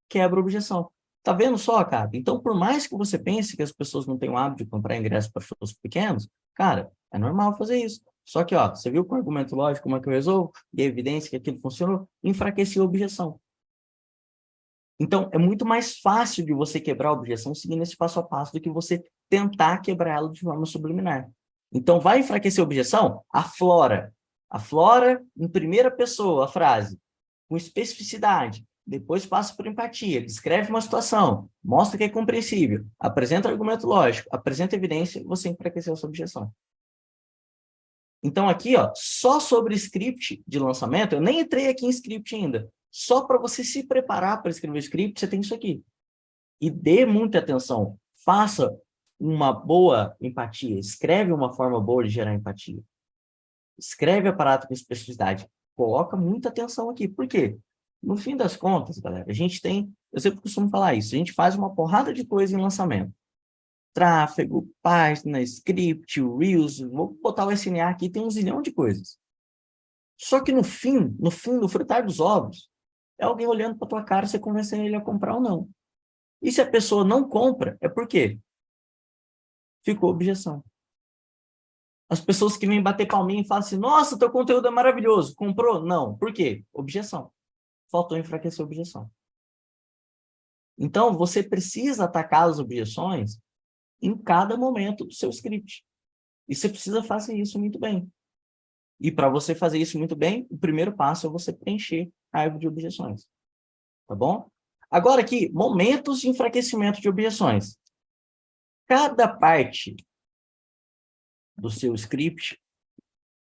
Quebra a objeção. Tá vendo só, cara? Então, por mais que você pense que as pessoas não têm o hábito de comprar ingresso para shows pequenos, cara, é normal fazer isso. Só que, ó, você viu com o argumento lógico como é que eu resolvo? E a evidência que aquilo funcionou? Enfraqueci a objeção. Então, é muito mais fácil de você quebrar a objeção seguindo esse passo a passo do que você tentar quebrar ela de forma subliminar. Então, vai enfraquecer a objeção? Aflora. Aflora em primeira pessoa a frase, com especificidade. Depois passa por empatia, descreve uma situação, mostra que é compreensível, apresenta argumento lógico, apresenta evidência, você enfraqueceu a sua objeção. Então, aqui, ó, só sobre script de lançamento, eu nem entrei aqui em script ainda. Só para você se preparar para escrever script, você tem isso aqui. E dê muita atenção. Faça uma boa empatia. Escreve uma forma boa de gerar empatia. Escreve aparato com especificidade. Coloca muita atenção aqui. Por quê? No fim das contas, galera, a gente tem... Eu sempre costumo falar isso. A gente faz uma porrada de coisa em lançamento. Tráfego, página, script, Reels. Vou botar o SNA aqui, tem um zilhão de coisas. Só que no fim, no fritar dos ovos, é alguém olhando para tua cara, você convencendo ele a comprar ou não. E se a pessoa não compra, é por quê? Ficou objeção. As pessoas que vêm bater palminha e falam assim, nossa, teu conteúdo é maravilhoso. Comprou? Não. Por quê? Objeção. Faltou enfraquecer a objeção. Então, você precisa atacar as objeções em cada momento do seu script. E você precisa fazer isso muito bem. E para você fazer isso muito bem, o primeiro passo é você preencher a árvore de objeções. Tá bom? Agora aqui, momentos de enfraquecimento de objeções. Cada parte do seu script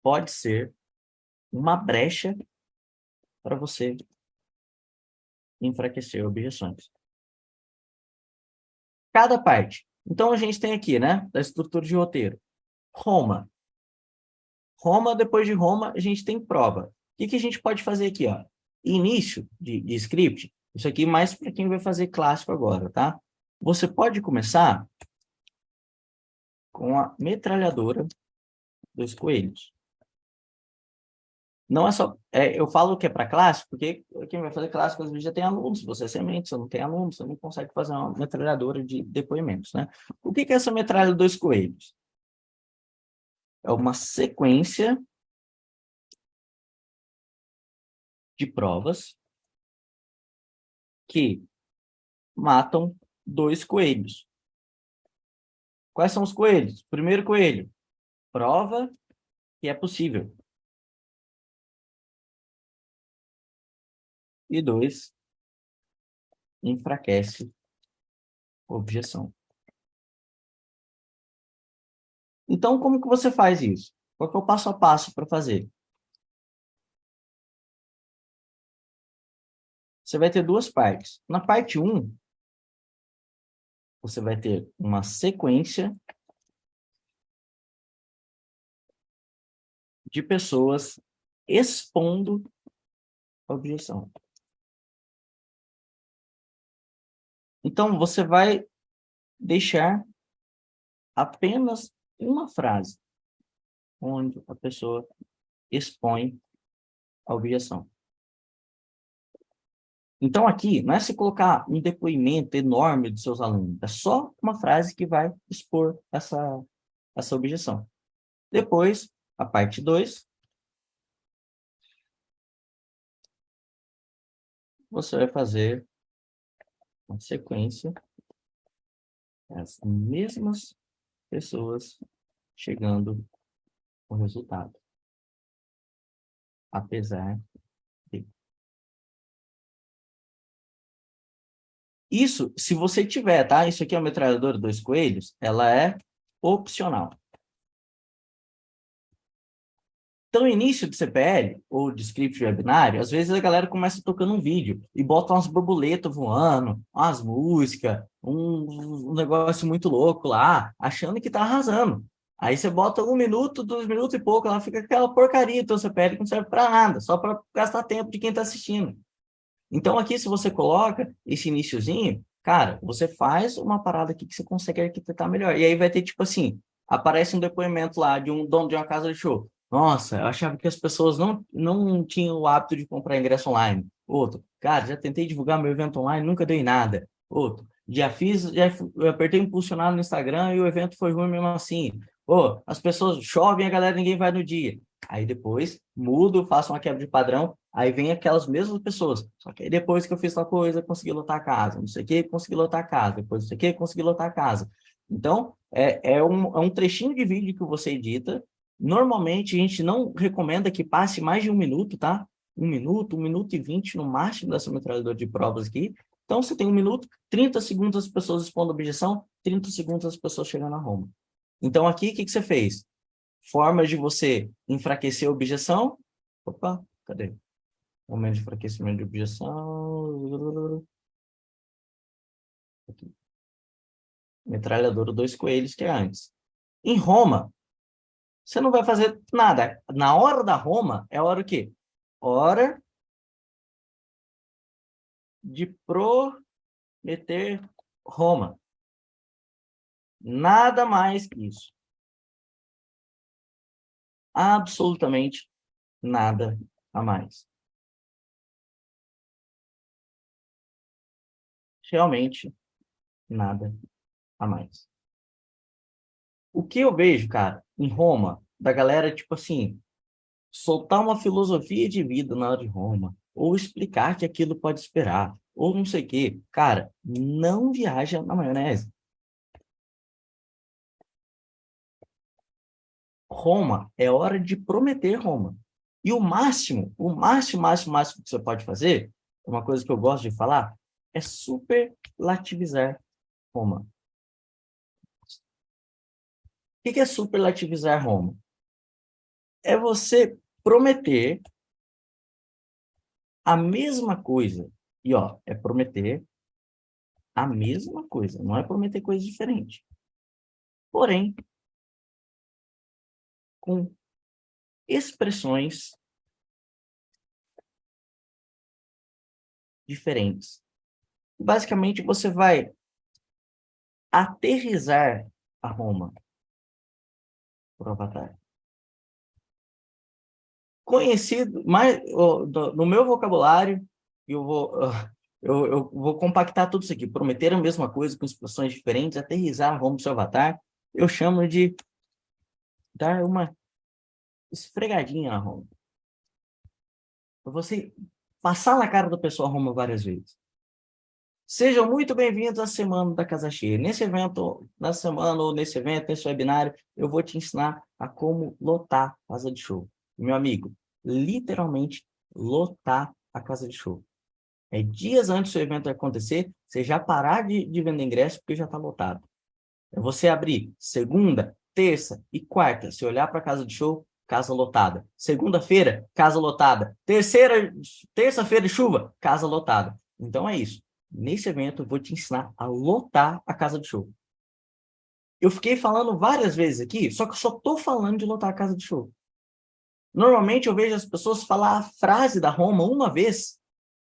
pode ser uma brecha para você enfraquecer objeções. Cada parte. Então, a gente tem aqui, né, da estrutura de roteiro. Roma. Roma, depois de Roma, a gente tem prova. O que a gente pode fazer aqui, ó? Início de script. Isso aqui mais para quem vai fazer clássico agora, tá? Você pode começar com a metralhadora dos coelhos. Não é só... eu falo que é para clássico, porque quem vai fazer clássico às vezes já tem alunos. Você é semente, você não tem alunos, você não consegue fazer uma metralhadora de depoimentos, né? O que é essa metralha dos coelhos? É uma sequência de provas que matam 2 coelhos. Quais são os coelhos? Primeiro coelho, prova que é possível. E 2, enfraquece a objeção. Então, como que você faz isso? Qual que é o passo a passo para fazer? Você vai ter 2 partes. Na parte 1, você vai ter uma sequência de pessoas expondo a objeção. Então, você vai deixar apenas uma frase onde a pessoa expõe a objeção. Então, aqui, não é se colocar um depoimento enorme dos seus alunos, é só uma frase que vai expor essa objeção. Depois, a parte 2, você vai fazer uma sequência, as mesmas pessoas chegando ao resultado, apesar de... Isso, se você tiver, tá? Isso aqui é uma metralhadora 2 coelhos, ela é opcional. Então, início de CPL, ou de script webinário, às vezes a galera começa tocando um vídeo e bota umas borboletas voando, umas músicas, um negócio muito louco lá, achando que tá arrasando. Aí você bota 1 minuto, 2 minutos e pouco, ela fica aquela porcaria, então CPL que não serve para nada, só para gastar tempo de quem está assistindo. Então, aqui, se você coloca esse iniciozinho, cara, você faz uma parada aqui que você consegue arquitetar melhor. E aí vai ter, tipo assim, aparece um depoimento lá de um dono de uma casa de show. Nossa, eu achava que as pessoas não tinham o hábito de comprar ingresso online. Outro, cara, já tentei divulgar meu evento online, nunca deu em nada. Outro. Eu apertei impulsionar no Instagram e o evento foi ruim mesmo assim. Pô, as pessoas chovem, a galera ninguém vai no dia. Aí depois mudo, faço uma quebra de padrão, aí vem aquelas mesmas pessoas. Só que aí depois que eu fiz tal coisa, consegui lotar a casa. Não sei o que, consegui lotar a casa. Depois não sei o que, consegui lotar a casa. Então, é um trechinho de vídeo que você edita. Normalmente, a gente não recomenda que passe mais de 1 minuto, tá? 1 minuto e 20 no máximo dessa metralhadora de provas aqui. Então, você tem 1 minuto, 30 segundos as pessoas expondo objeção, 30 segundos as pessoas chegando a Roma. Então, aqui, o que você fez? Formas de você enfraquecer a objeção. Opa, cadê? Momento de enfraquecimento de objeção. Aqui. Metralhadora dois coelhos, que é antes. Em Roma, você não vai fazer nada. Na hora da Roma, é a hora o quê? Hora de prometer Roma. Nada mais que isso. Absolutamente nada a mais. Realmente nada a mais. O que eu vejo, cara, em Roma, da galera, tipo assim, soltar uma filosofia de vida na hora de Roma, ou explicar que aquilo pode esperar, ou não sei o quê. Cara, não viaja na maionese. Roma é hora de prometer Roma. E o máximo que você pode fazer, uma coisa que eu gosto de falar, é superlativizar Roma. O que é superlativizar Roma? É você prometer a mesma coisa. E, ó, é prometer a mesma coisa, não é prometer coisa diferente. Porém, com expressões diferentes. Basicamente, você vai aterrissar a Roma por Avatar. Conhecido, mais no meu vocabulário, eu vou, eu vou compactar tudo isso aqui. Prometer a mesma coisa com expressões diferentes, aterrissar a Roma do seu Avatar. Eu chamo de dar uma esfregadinha na Roma. Para você passar na cara da pessoa a Roma várias vezes. Sejam muito bem-vindos à Semana da Casa Cheia. Nesse evento, nesse webinário, eu vou te ensinar a como lotar a casa de show. Meu amigo, literalmente lotar a casa de show. É dias antes do evento acontecer, você já parar de vender ingresso porque já está lotado. É você abrir segunda, terça e quarta, você olhar para a casa de show, casa lotada. Segunda-feira, casa lotada. Terça-feira de chuva, casa lotada. Então é isso. Nesse evento, eu vou te ensinar a lotar a casa de show. Eu fiquei falando várias vezes aqui, só que eu só estou falando de lotar a casa de show. Normalmente, eu vejo as pessoas falar a frase da Roma uma vez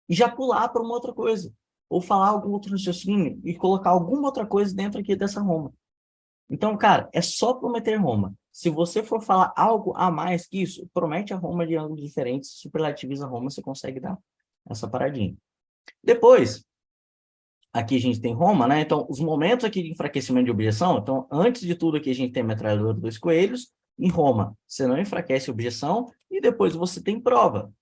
e já pular para uma outra coisa. Ou falar algum outro raciocínio e colocar alguma outra coisa dentro aqui dessa Roma. Então, cara, é só prometer Roma. Se você for falar algo a mais que isso, promete a Roma de ângulos diferentes, superlativiza Roma, você consegue dar essa paradinha. Depois, aqui a gente tem Roma, né? Então, os momentos aqui de enfraquecimento de objeção, então, antes de tudo aqui a gente tem a metralhadora dos coelhos, em Roma, você não enfraquece a objeção, e depois você tem prova.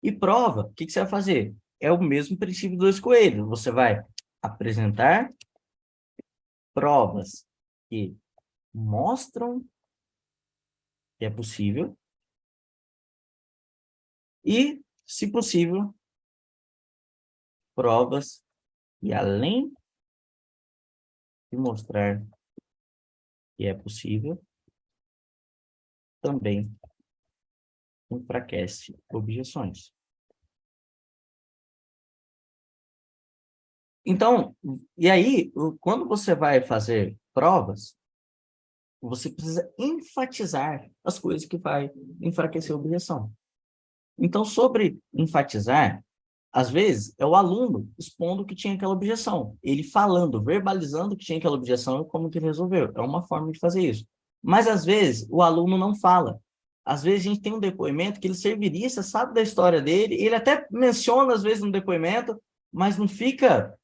E prova, o que você vai fazer? É o mesmo princípio dos coelhos. Você vai apresentar provas que mostram que é possível e, se possível, provas que, além de mostrar que é possível, também enfraquece objeções. Então, e aí, quando você vai fazer provas, você precisa enfatizar as coisas que vai enfraquecer a objeção. Então, sobre enfatizar, às vezes, é o aluno expondo que tinha aquela objeção. Ele falando, verbalizando que tinha aquela objeção e como que ele resolveu. É uma forma de fazer isso. Mas, às vezes, o aluno não fala. Às vezes, a gente tem um depoimento que ele serviria, você sabe da história dele, ele até menciona, às vezes, no depoimento, mas não fica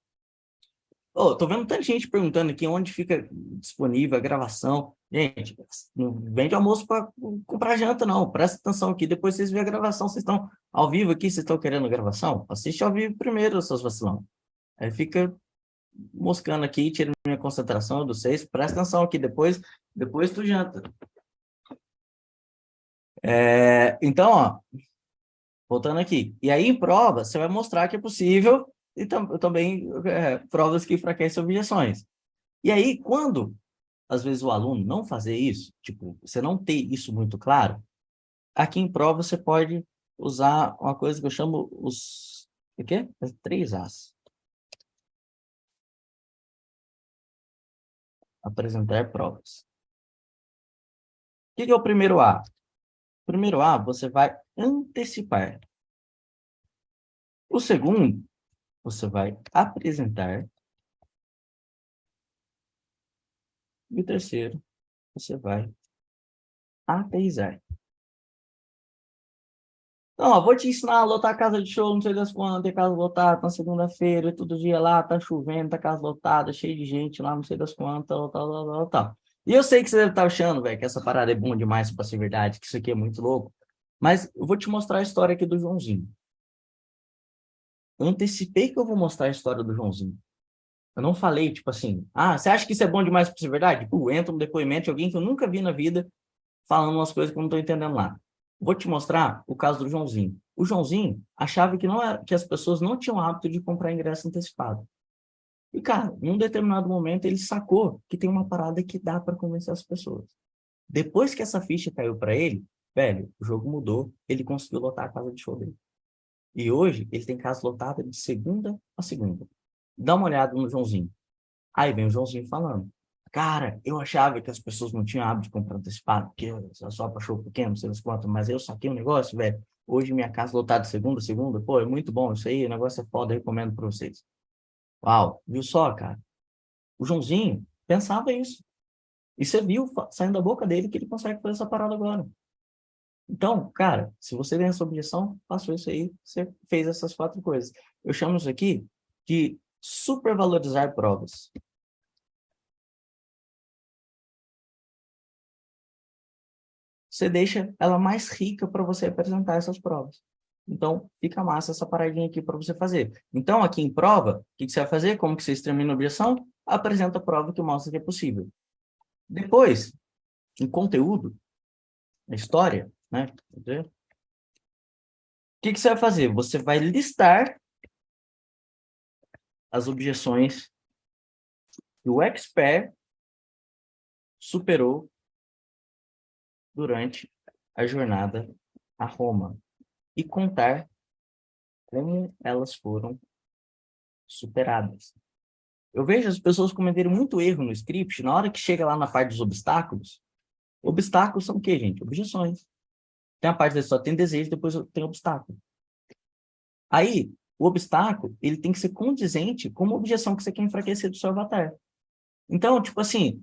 Ô, tô vendo tanta gente perguntando aqui onde fica disponível a gravação. Gente, não vende almoço para comprar janta, não. Presta atenção aqui, depois vocês veem a gravação. Vocês estão ao vivo aqui, vocês estão querendo gravação? Assiste ao vivo primeiro, seus vacilão. Aí fica moscando aqui, tira minha concentração de vocês. Presta atenção aqui, depois tu janta. Então, ó, voltando aqui. E aí, em prova, você vai mostrar que é possível e também provas que enfraquecem objeções. E aí, quando, às vezes, o aluno não fazer isso, tipo, você não ter isso muito claro, aqui em prova você pode usar uma coisa que eu chamo o quê? As 3 As. Apresentar provas. O que é o primeiro A? O primeiro A, você vai antecipar. O segundo, você vai apresentar. E o terceiro, você vai ateizar. Então, ó, vou te ensinar a lotar a casa de show, não sei das quantas, ter casa lotada, na segunda-feira, todo dia lá, tá chovendo, tá casa lotada, cheio de gente lá, não sei das quantas, tal. E eu sei que você deve estar achando, velho, que essa parada é bom demais para ser verdade, que isso aqui é muito louco, mas eu vou te mostrar a história aqui do Joãozinho. Eu antecipei que eu vou mostrar a história do Joãozinho. Eu não falei, tipo assim, você acha que isso é bom demais para ser verdade? Entra um depoimento de alguém que eu nunca vi na vida, falando umas coisas que eu não estou entendendo lá. Vou te mostrar o caso do Joãozinho. O Joãozinho achava que não era, que as pessoas não tinham hábito de comprar ingresso antecipado. E, cara, em um determinado momento ele sacou que tem uma parada que dá para convencer as pessoas. Depois que essa ficha caiu para ele, velho, o jogo mudou, ele conseguiu lotar a casa de show dele. E hoje ele tem casa lotada de segunda a segunda. Dá uma olhada no Joãozinho. Aí vem o Joãozinho falando. Cara, eu achava que as pessoas não tinham hábito de comprar antecipado, porque eu só para show pequeno, não sei das quantas, mas eu saquei um negócio, velho. Hoje minha casa lotada de segunda a segunda, pô, é muito bom isso aí, o negócio é foda, eu recomendo para vocês. Uau, viu só, cara? O Joãozinho pensava isso. E você viu saindo da boca dele que ele consegue fazer essa parada agora. Então, cara, se você tem essa objeção, passou isso aí, você fez essas 4 coisas. Eu chamo isso aqui de supervalorizar provas. Você deixa ela mais rica para você apresentar essas provas. Então, fica massa essa paradinha aqui para você fazer. Então, aqui em prova, o que você vai fazer? Como que você extermina a objeção? Apresenta a prova que mostra que é possível. Depois, em conteúdo, na história, né? O que você vai fazer? Você vai listar as objeções que o expert superou durante a jornada a Roma e contar como elas foram superadas. Eu vejo as pessoas cometerem muito erro no script, na hora que chega lá na parte dos obstáculos. Obstáculos são o quê, gente? Objeções. Tem a parte da história, tem desejo, depois tem obstáculo. Aí, o obstáculo, ele tem que ser condizente com uma objeção que você quer enfraquecer do seu avatar. Então, tipo assim,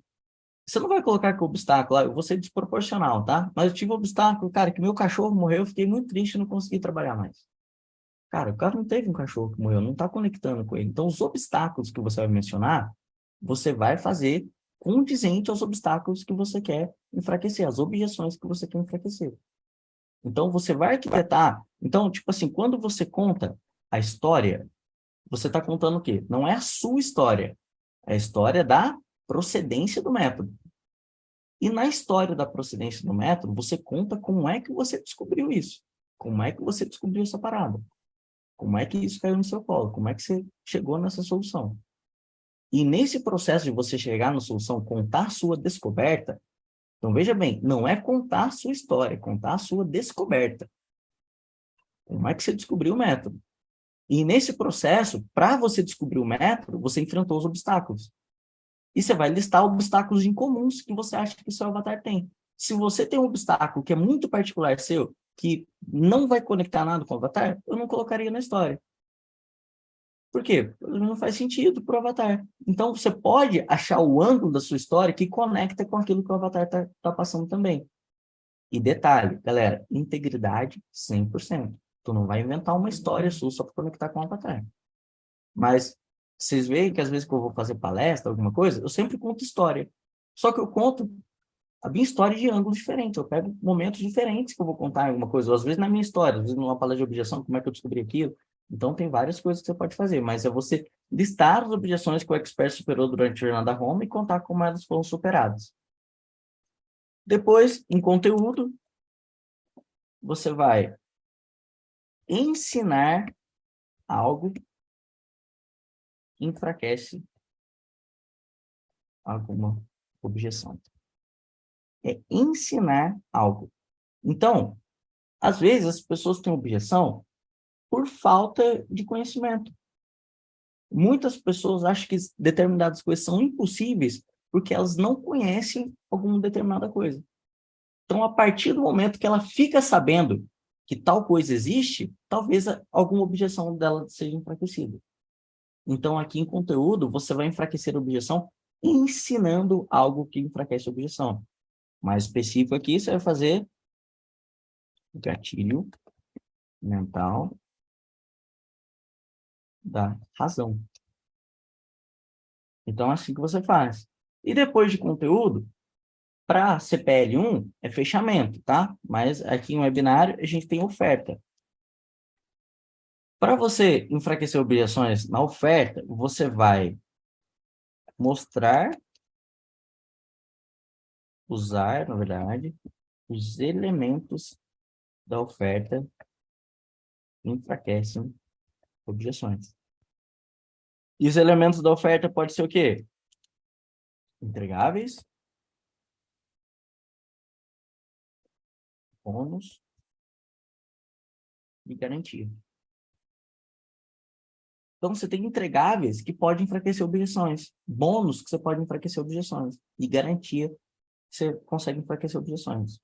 você não vai colocar que o obstáculo, eu vou ser desproporcional, tá? Mas eu tive um obstáculo, cara, que meu cachorro morreu, eu fiquei muito triste e não consegui trabalhar mais. Cara, o cara não teve um cachorro que morreu, não está conectando com ele. Então, os obstáculos que você vai mencionar, você vai fazer condizente aos obstáculos que você quer enfraquecer, as objeções que você quer enfraquecer. Então, você vai arquitetar. Então, tipo assim, quando você conta a história, você está contando o quê? Não é a sua história, é a história da procedência do método. E na história da procedência do método, você conta como é que você descobriu isso. Como é que você descobriu essa parada. Como é que isso caiu no seu colo? Como é que você chegou nessa solução? E nesse processo de você chegar na solução, contar sua descoberta, então veja bem, não é contar a sua história, é contar a sua descoberta. Como é que você descobriu o método? E nesse processo, para você descobrir o método, você enfrentou os obstáculos. E você vai listar obstáculos incomuns que você acha que o seu avatar tem. Se você tem um obstáculo que é muito particular seu, que não vai conectar nada com o avatar, eu não colocaria na história. Por quê? Não faz sentido para o avatar. Então, você pode achar o ângulo da sua história que conecta com aquilo que o avatar está passando também. E detalhe, galera, integridade 100%. Tu não vai inventar uma história sua só para conectar com o avatar. Mas Vocês veem que às vezes que eu vou fazer palestra, alguma coisa, eu sempre conto história. Só que eu conto a minha história de ângulos diferentes. Eu pego momentos diferentes que eu vou contar em alguma coisa. Ou às vezes na minha história, às vezes numa palestra de objeção, como é que eu descobri aquilo. Então, tem várias coisas que você pode fazer. Mas é você listar as objeções que o expert superou durante a jornada Roma e contar como elas foram superadas. Depois, em conteúdo, você vai ensinar algo que enfraquece alguma objeção. É ensinar algo. Então, às vezes as pessoas têm objeção por falta de conhecimento. Muitas pessoas acham que determinadas coisas são impossíveis porque elas não conhecem alguma determinada coisa. Então, a partir do momento que ela fica sabendo que tal coisa existe, talvez alguma objeção dela seja enfraquecida. Então, aqui em conteúdo, você vai enfraquecer a objeção ensinando algo que enfraquece a objeção. Mais específico aqui, você vai fazer gatilho mental da razão. Então, é assim que você faz. E depois de conteúdo, para CPL1 é fechamento, tá? Mas aqui em webinário a gente tem oferta. Para você enfraquecer objeções na oferta, você vai mostrar, usar, na verdade, os elementos da oferta que enfraquecem objeções. E os elementos da oferta pode ser o quê? Entregáveis, bônus e garantia. Então, você tem entregáveis que podem enfraquecer objeções, bônus que você pode enfraquecer objeções e garantia que você consegue enfraquecer objeções.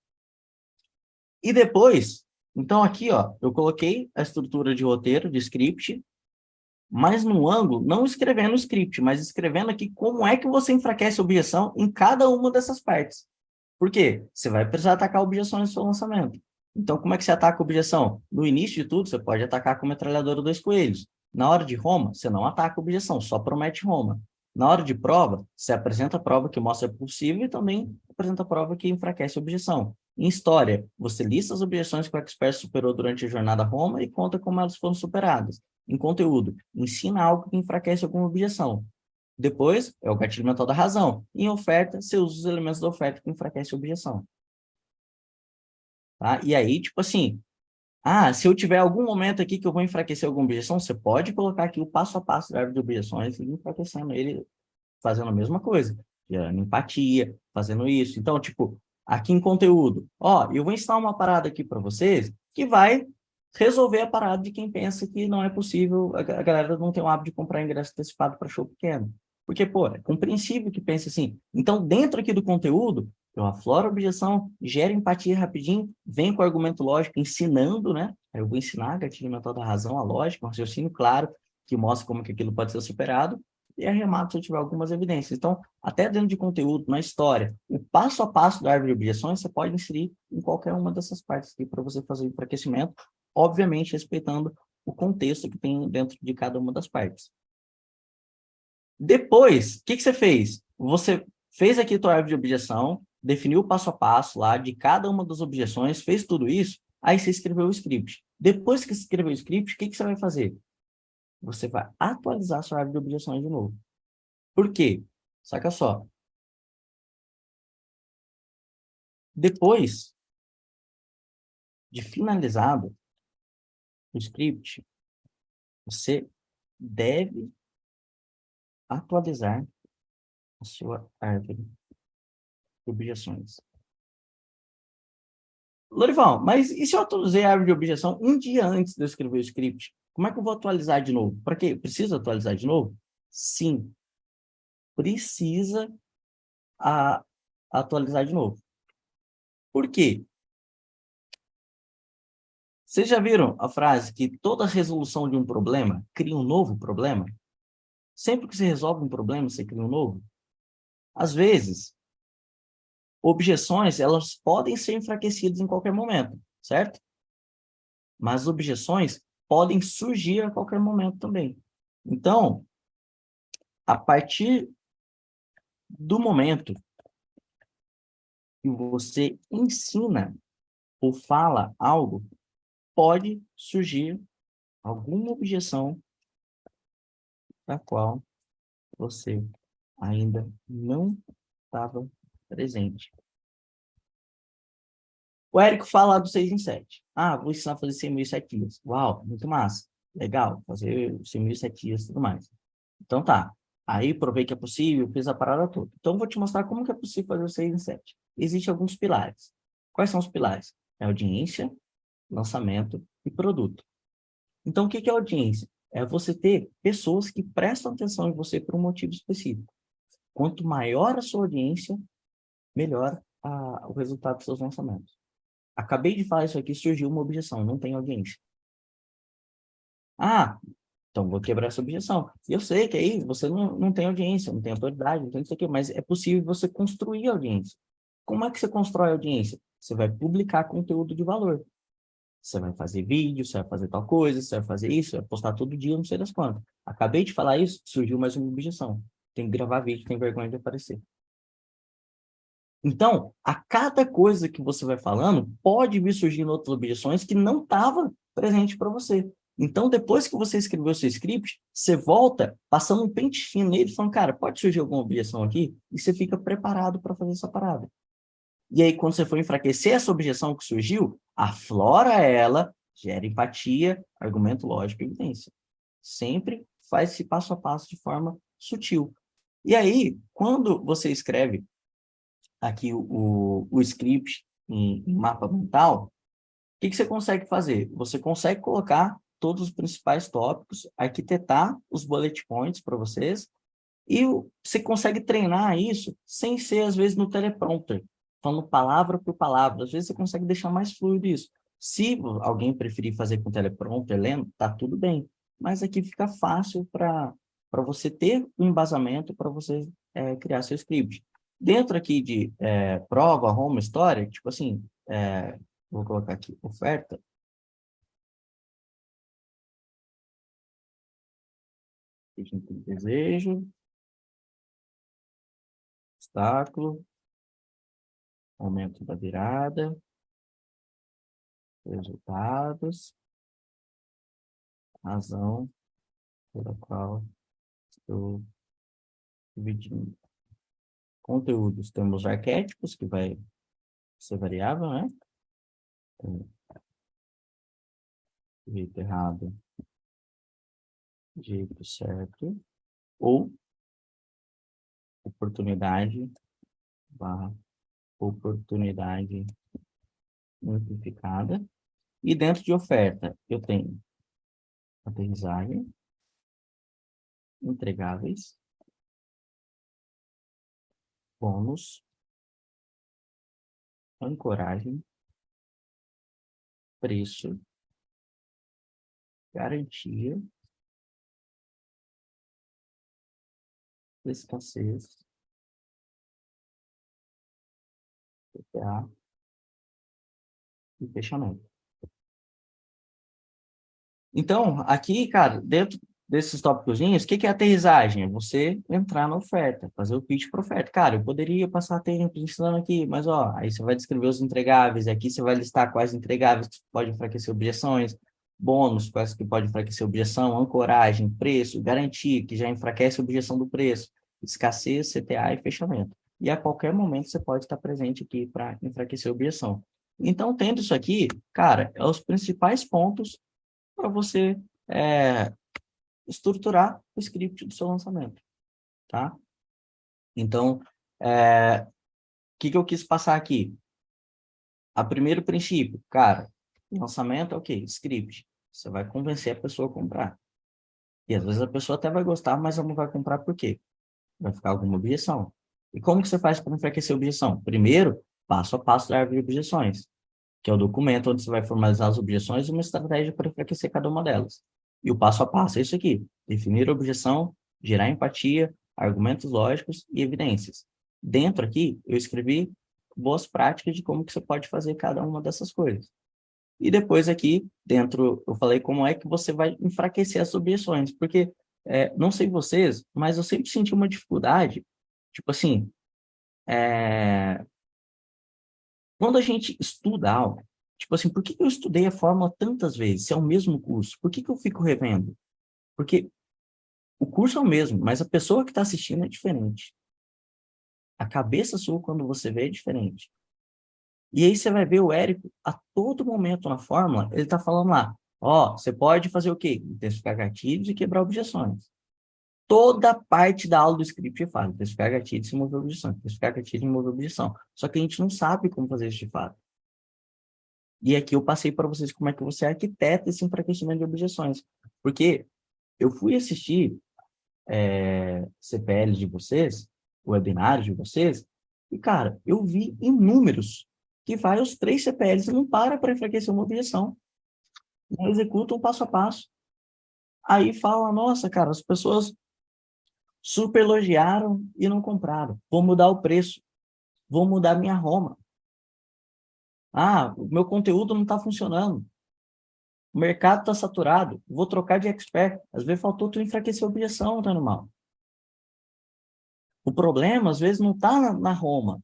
E depois, então aqui, ó, eu coloquei a estrutura de roteiro, de script, mas no ângulo, não escrevendo o script, mas escrevendo aqui como é que você enfraquece a objeção em cada uma dessas partes. Por quê? Você vai precisar atacar objeções no seu lançamento. Então, como é que você ataca a objeção? No início de tudo, você pode atacar com a metralhadora 2 coelhos. Na hora de Roma, você não ataca a objeção, só promete Roma. Na hora de prova, você apresenta a prova que mostra possível e também apresenta a prova que enfraquece a objeção. Em história, você lista as objeções que o expert superou durante a jornada Roma e conta como elas foram superadas. Em conteúdo, ensina algo que enfraquece alguma objeção. Depois, é o gatilho mental da razão. Em oferta, você usa os elementos da oferta que enfraquecem a objeção. Tá? E aí, tipo assim, se eu tiver algum momento aqui que eu vou enfraquecer alguma objeção, você pode colocar aqui o passo a passo da árvore de objeções e ir enfraquecendo ele, fazendo a mesma coisa. Gerando empatia, fazendo isso. Então, tipo, aqui em conteúdo, eu vou ensinar uma parada aqui para vocês que vai resolver a parada de quem pensa que não é possível, a galera não tem o hábito de comprar ingresso antecipado para show pequeno. Porque, pô, é compreensível que pense assim. Então, dentro aqui do conteúdo, eu afloro a objeção, gero empatia rapidinho, venho com argumento lógico, ensinando, né? Eu vou ensinar gatilho mental da razão, a lógica, um raciocínio claro, que mostra como que aquilo pode ser superado, e arremato se eu tiver algumas evidências. Então, até dentro de conteúdo, na história, o passo a passo da árvore de objeções, você pode inserir em qualquer uma dessas partes aqui para você fazer o enfraquecimento, obviamente respeitando o contexto que tem dentro de cada uma das partes. Depois, o que você fez? Você fez aqui a tua árvore de objeção, definiu o passo a passo lá de cada uma das objeções, fez tudo isso, aí você escreveu o script. Depois que você escreveu o script, o que você vai fazer? Você vai atualizar a sua árvore de objeções de novo. Por quê? Saca só. Depois de finalizado o script, você deve atualizar a sua árvore de objeções. Lorival, mas e se eu atualizei a árvore de objeção um dia antes de eu escrever o script? Como é que eu vou atualizar de novo? Para quê? Precisa atualizar de novo? Sim, precisa atualizar de novo. Por quê? Vocês já viram a frase que toda resolução de um problema cria um novo problema? Sempre que você resolve um problema, você cria um novo? Às vezes, objeções, elas podem ser enfraquecidas em qualquer momento, certo? Mas objeções podem surgir a qualquer momento também. Então, a partir do momento que você ensina ou fala algo, pode surgir alguma objeção da qual você ainda não estava presente. O Érico fala do 6 em 7. Ah, vou ensinar a fazer 100 mil em 7 dias. Uau, muito massa. Legal, fazer 100 mil em 7 dias e tudo mais. Então tá. Aí provei que é possível, fiz a parada toda. Então vou te mostrar como que é possível fazer o 6 em 7. Existem alguns pilares. Quais são os pilares? É audiência, lançamento e produto. Então o que é audiência? É você ter pessoas que prestam atenção em você por um motivo específico. Quanto maior a sua audiência, melhor o resultado dos seus lançamentos. Acabei de falar isso aqui, surgiu uma objeção, não tem audiência. Ah, então vou quebrar essa objeção. E eu sei que aí você não tem audiência, não tem autoridade, não tem isso aqui, mas é possível você construir audiência. Como é que você constrói audiência? Você vai publicar conteúdo de valor. Você vai fazer vídeo, você vai fazer tal coisa, você vai fazer isso, vai postar todo dia, não sei das quantas. Acabei de falar isso, surgiu mais uma objeção. Tem que gravar vídeo, tem vergonha de aparecer. Então, a cada coisa que você vai falando, pode vir surgindo outras objeções que não estavam presentes para você. Então, depois que você escreveu o seu script, você volta passando um pente fino nele, falando, cara, pode surgir alguma objeção aqui? E você fica preparado para fazer essa parada. E aí, quando você for enfraquecer essa objeção que surgiu, aflora ela, gera empatia, argumento lógico e evidência. Sempre faz esse passo a passo de forma sutil. E aí, quando você escreve aqui o script em mapa mental, o que você consegue fazer? Você consegue colocar todos os principais tópicos, arquitetar os bullet points para vocês, e você consegue treinar isso sem ser, às vezes, no teleprompter, falando palavra por palavra. Às vezes você consegue deixar mais fluido isso. Se alguém preferir fazer com teleprompter, lendo, tá tudo bem. Mas aqui fica fácil para você ter um embasamento para você criar seu script. Dentro aqui de prova, home, história, tipo assim, vou colocar aqui, oferta. Desejo, obstáculo, aumento da virada, resultados, razão pela qual estou dividindo. Conteúdos, temos arquétipos, que vai ser variável, né? Jeito errado, jeito certo, ou oportunidade barra oportunidade amplificada. E dentro de oferta, eu tenho aterrissagem, entregáveis, bônus, ancoragem, preço, garantia, escassez, PPA e fechamento. Então, aqui, cara, dentro desses tópicozinhos, o que é aterrissagem? É você entrar na oferta, fazer o pitch para oferta. Cara, eu poderia passar tempo ensinando aqui, mas, ó, aí você vai descrever os entregáveis, aqui você vai listar quais entregáveis que podem enfraquecer objeções, bônus, quais que podem enfraquecer objeção, ancoragem, preço, garantia, que já enfraquece a objeção do preço, escassez, CTA e fechamento. E a qualquer momento você pode estar presente aqui para enfraquecer a objeção. Então, tendo isso aqui, cara, é os principais pontos para você estruturar o script do seu lançamento, tá? Então, o que eu quis passar aqui? A primeiro princípio, cara, lançamento, ok, script. Você vai convencer a pessoa a comprar. E às vezes a pessoa até vai gostar, mas ela não vai comprar por quê? Vai ficar alguma objeção. E como que você faz para enfraquecer a objeção? Primeiro, passo a passo da árvore de objeções, que é o documento onde você vai formalizar as objeções e uma estratégia para enfraquecer cada uma delas. E o passo a passo é isso aqui: definir a objeção, gerar empatia, argumentos lógicos e evidências. Dentro aqui, eu escrevi boas práticas de como que você pode fazer cada uma dessas coisas. E depois aqui, dentro, eu falei como é que você vai enfraquecer as objeções, porque não sei vocês, mas eu sempre senti uma dificuldade, tipo assim, quando a gente estuda algo, tipo assim, por que eu estudei a fórmula tantas vezes, se é o mesmo curso? Por que eu fico revendo? Porque o curso é o mesmo, mas a pessoa que está assistindo é diferente. A cabeça sua, quando você vê, é diferente. E aí você vai ver o Érico, a todo momento na fórmula, ele está falando lá, ó, você pode fazer o quê? Intensificar gatilhos e quebrar objeções. Toda parte da aula do script fala, intensificar gatilhos e mover objeção, intensificar gatilhos e mover objeção. Só que a gente não sabe como fazer isso de fato. E aqui eu passei para vocês como é que você arquiteta esse enfraquecimento de objeções. Porque eu fui assistir CPL de vocês, webinários de vocês, e, cara, eu vi inúmeros que vai os 3 CPLs e não para enfraquecer uma objeção. Não executam passo a passo. Aí fala, nossa, cara, as pessoas super elogiaram e não compraram. Vou mudar o preço. Vou mudar minha Roma. Ah, o meu conteúdo não está funcionando. O mercado está saturado. Vou trocar de expert. Às vezes faltou tu enfraquecer a objeção, tá normal. O problema, às vezes, não está na Roma.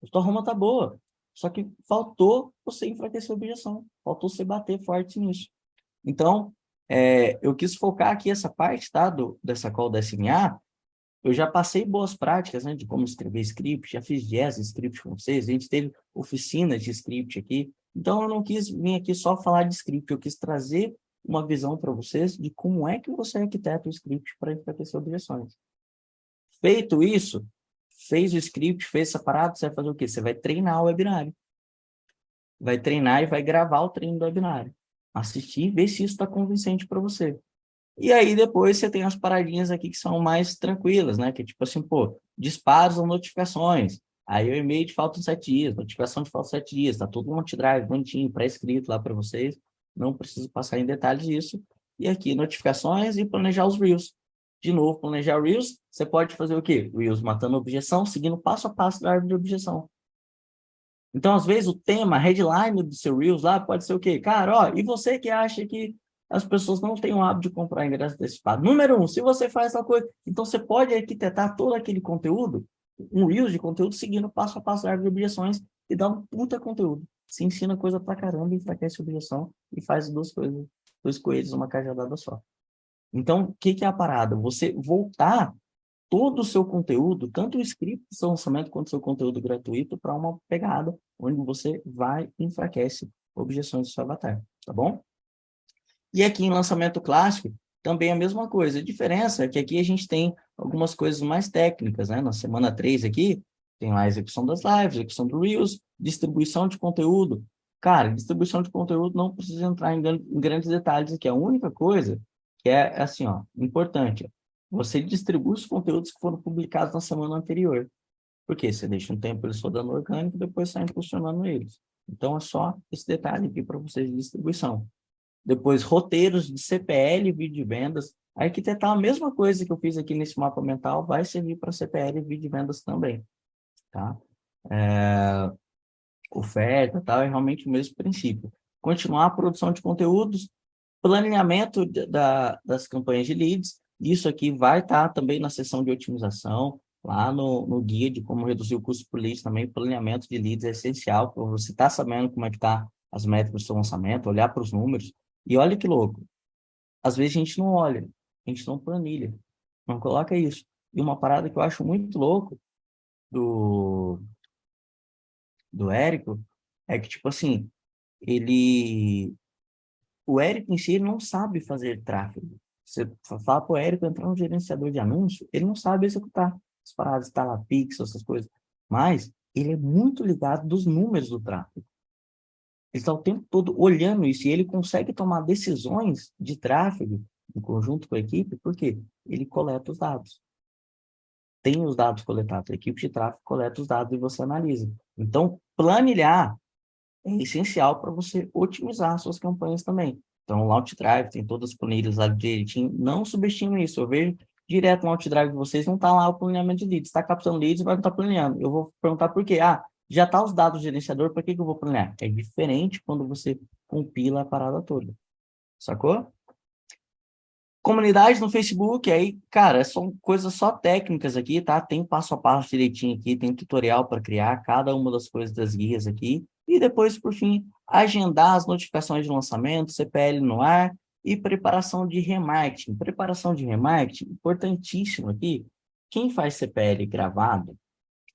A tua Roma está boa. Só que faltou você enfraquecer a objeção. Faltou você bater forte nisso. Então, eu quis focar aqui essa parte, tá? Dessa call da SMA. Eu já passei boas práticas, né, de como escrever script, já fiz jazz script com vocês, a gente teve oficinas de script aqui. Então, eu não quis vir aqui só falar de script, eu quis trazer uma visão para vocês de como é que você arquiteta o script para enfraquecer objeções. Feito isso, fez o script, fez essa parada, você vai fazer o quê? Você vai treinar o webinário. Vai treinar e vai gravar o treino do webinário. Assistir e ver se isso está convincente para você. E aí depois você tem as paradinhas aqui que são mais tranquilas, né? Que é tipo assim, pô, disparos ou notificações. Aí o e-mail de falta de 7 dias, notificação de falta de 7 dias, tá tudo no OneDrive, bonitinho, pré-escrito lá para vocês. Não preciso passar em detalhes disso. E aqui, notificações e planejar os Reels. De novo, planejar Reels, você pode fazer o quê? Reels matando objeção, seguindo passo a passo da árvore de objeção. Então, às vezes, o tema, a headline do seu Reels lá pode ser o quê? Cara, ó, e você que acha que as pessoas não têm o hábito de comprar ingresso antecipado? Número 1, se você faz essa coisa, então você pode arquitetar todo aquele conteúdo, um Reels de conteúdo, seguindo passo a passo da árvore de objeções e dá um puta conteúdo. Se ensina coisa pra caramba, enfraquece a objeção e faz duas coisas, dois coelhos, uma cajadada só. Então, o que é a parada? Você voltar todo o seu conteúdo, tanto o script do seu lançamento quanto o seu conteúdo gratuito, para uma pegada onde você vai e enfraquece objeções do seu avatar, tá bom? E aqui em lançamento clássico, também a mesma coisa. A diferença é que aqui a gente tem algumas coisas mais técnicas, né? Na semana 3 aqui, tem lá a execução das lives, execução do Reels, distribuição de conteúdo. Cara, distribuição de conteúdo não precisa entrar em grandes detalhes aqui. A única coisa que é assim, ó, importante, você distribui os conteúdos que foram publicados na semana anterior. Por quê? Você deixa um tempo eles rodando orgânico, depois sai impulsionando eles. Então, é só esse detalhe aqui para vocês de distribuição. Depois, roteiros de CPL e vídeo de vendas. Arquitetar a mesma coisa que eu fiz aqui nesse mapa mental vai servir para CPL e vídeo de vendas também, tá? Oferta, tal, é realmente o mesmo princípio. Continuar a produção de conteúdos, planeamento das campanhas de leads. Isso aqui vai estar também na seção de otimização, lá no guia de como reduzir o custo por leads também. Planeamento de leads é essencial para você estar sabendo como é que está as métricas do seu lançamento, olhar para os números. E olha que louco, às vezes a gente não olha, a gente não planilha, não coloca isso. E uma parada que eu acho muito louco do, do Érico é que, tipo assim, o Érico em si ele não sabe fazer tráfego. Você fala para o Érico entrar no gerenciador de anúncio, ele não sabe executar as paradas, instalar pixel, essas coisas. Mas ele é muito ligado dos números do tráfego. Ele está o tempo todo olhando isso e ele consegue tomar decisões de tráfego em conjunto com a equipe, porque ele coleta os dados. Tem os dados coletados, a equipe de tráfego coleta os dados e você analisa. Então, planilhar é essencial para você otimizar suas campanhas também. Então, o Launch Drive tem todas as planilhas lá direitinho. Não subestime isso. Eu vejo direto no Launch Drive de vocês, não está lá o planeamento de leads. Está captando leads e vai estar planeando. Eu vou perguntar por quê. Ah, já está os dados do gerenciador, para que eu vou planear? É diferente quando você compila a parada toda. Sacou? Comunidade no Facebook, aí, cara, são coisas só técnicas aqui, tá? Tem passo a passo direitinho aqui, tem tutorial para criar cada uma das coisas das guias aqui. E depois, por fim, agendar as notificações de lançamento, CPL no ar e preparação de remarketing. Preparação de remarketing, importantíssimo aqui. Quem faz CPL gravado,